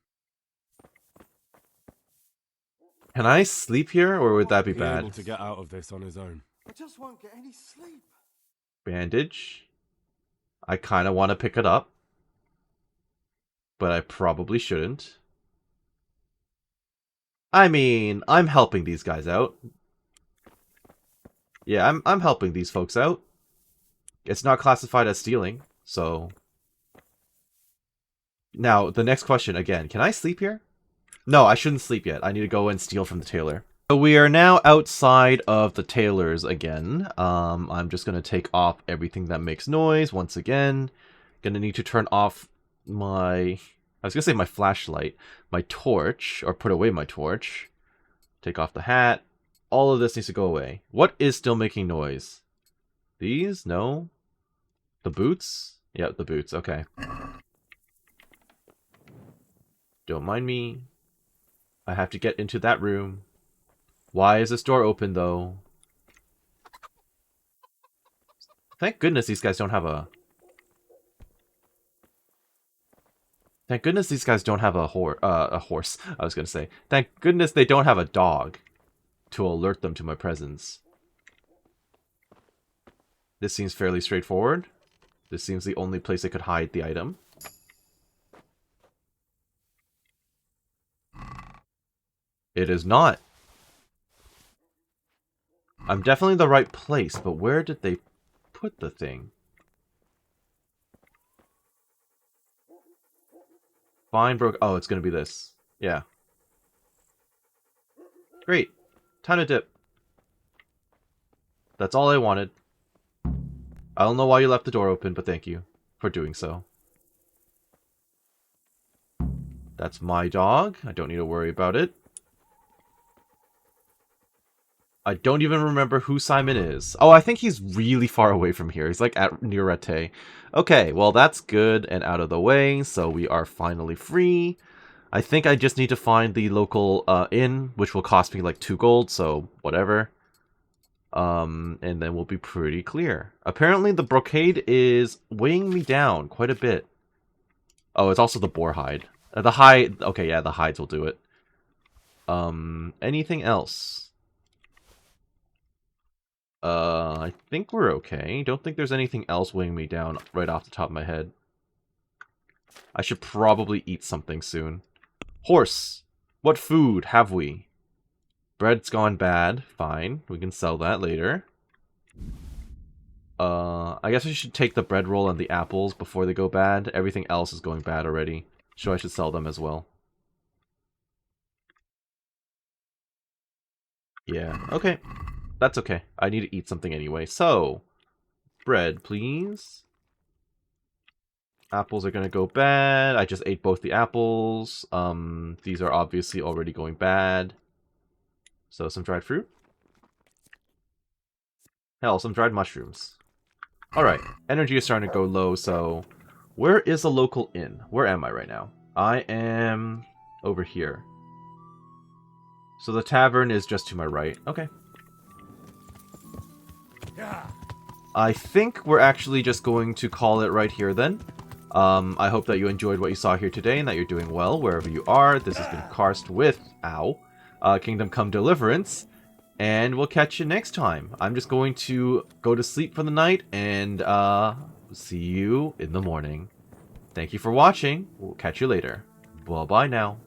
Can I sleep here, or would that be He'll be bad? able to get out of this on his own. I just won't get any sleep. Bandage. I kind of want to pick it up, but I probably shouldn't. I mean, I'm helping these guys out. Yeah, I'm helping these folks out. It's not classified as stealing, so... Now, the next question again. Can I sleep here? No, I shouldn't sleep yet. I need to go and steal from the tailor. So we are now outside of the tailor's again. I'm just going to take off everything that makes noise once again. Gonna need to turn off my... I was going to say my flashlight. My torch, or put away my torch. Take off the hat. All of this needs to go away. What is still making noise? These? No. The boots? Yep, the boots. Okay. Don't mind me. I have to get into that room. Why is this door open, though? Thank goodness these guys don't have a... Thank goodness these guys don't have a horse, I was going to say. Thank goodness they don't have a dog to alert them to my presence. This seems fairly straightforward. This seems the only place I could hide the item. It is not. I'm definitely in the right place, but where did they put the thing? Fine, broke. Oh, it's going to be this. Yeah. Great. Time to dip. That's all I wanted. I don't know why you left the door open, but thank you for doing so. That's my dog. I don't need to worry about it. I don't even remember who Simon is. Oh, I think he's really far away from here. He's like at near Rete. Okay, well that's good and out of the way, so we are finally free. I think I just need to find the local inn, which will cost me like 2 gold, so whatever. And then we'll be pretty clear. Apparently the brocade is weighing me down quite a bit. Oh, it's also the boar hide. The hide, okay, yeah, the hides will do it. Anything else? I think we're okay. Don't think there's anything else weighing me down right off the top of my head. I should probably eat something soon. Horse! What food have we? Bread's gone bad. Fine. We can sell that later. I guess I should take the bread roll and the apples before they go bad. Everything else is going bad already. So I should sell them as well. Yeah, okay. That's okay. I need to eat something anyway. So, bread, please. Apples are going to go bad. I just ate both the apples. These are obviously already going bad. So, some dried fruit. Hell, some dried mushrooms. Alright, energy is starting to go low, so... Where is a local inn? Where am I right now? I am... over here. So the tavern is just to my right. Okay. I think we're actually just going to call it right here then. I hope that you enjoyed what you saw here today and that you're doing well wherever you are. This has been Karst with, Kingdom Come Deliverance. And we'll catch you next time. I'm just going to go to sleep for the night and see you in the morning. Thank you for watching. We'll catch you later. Bye-bye now.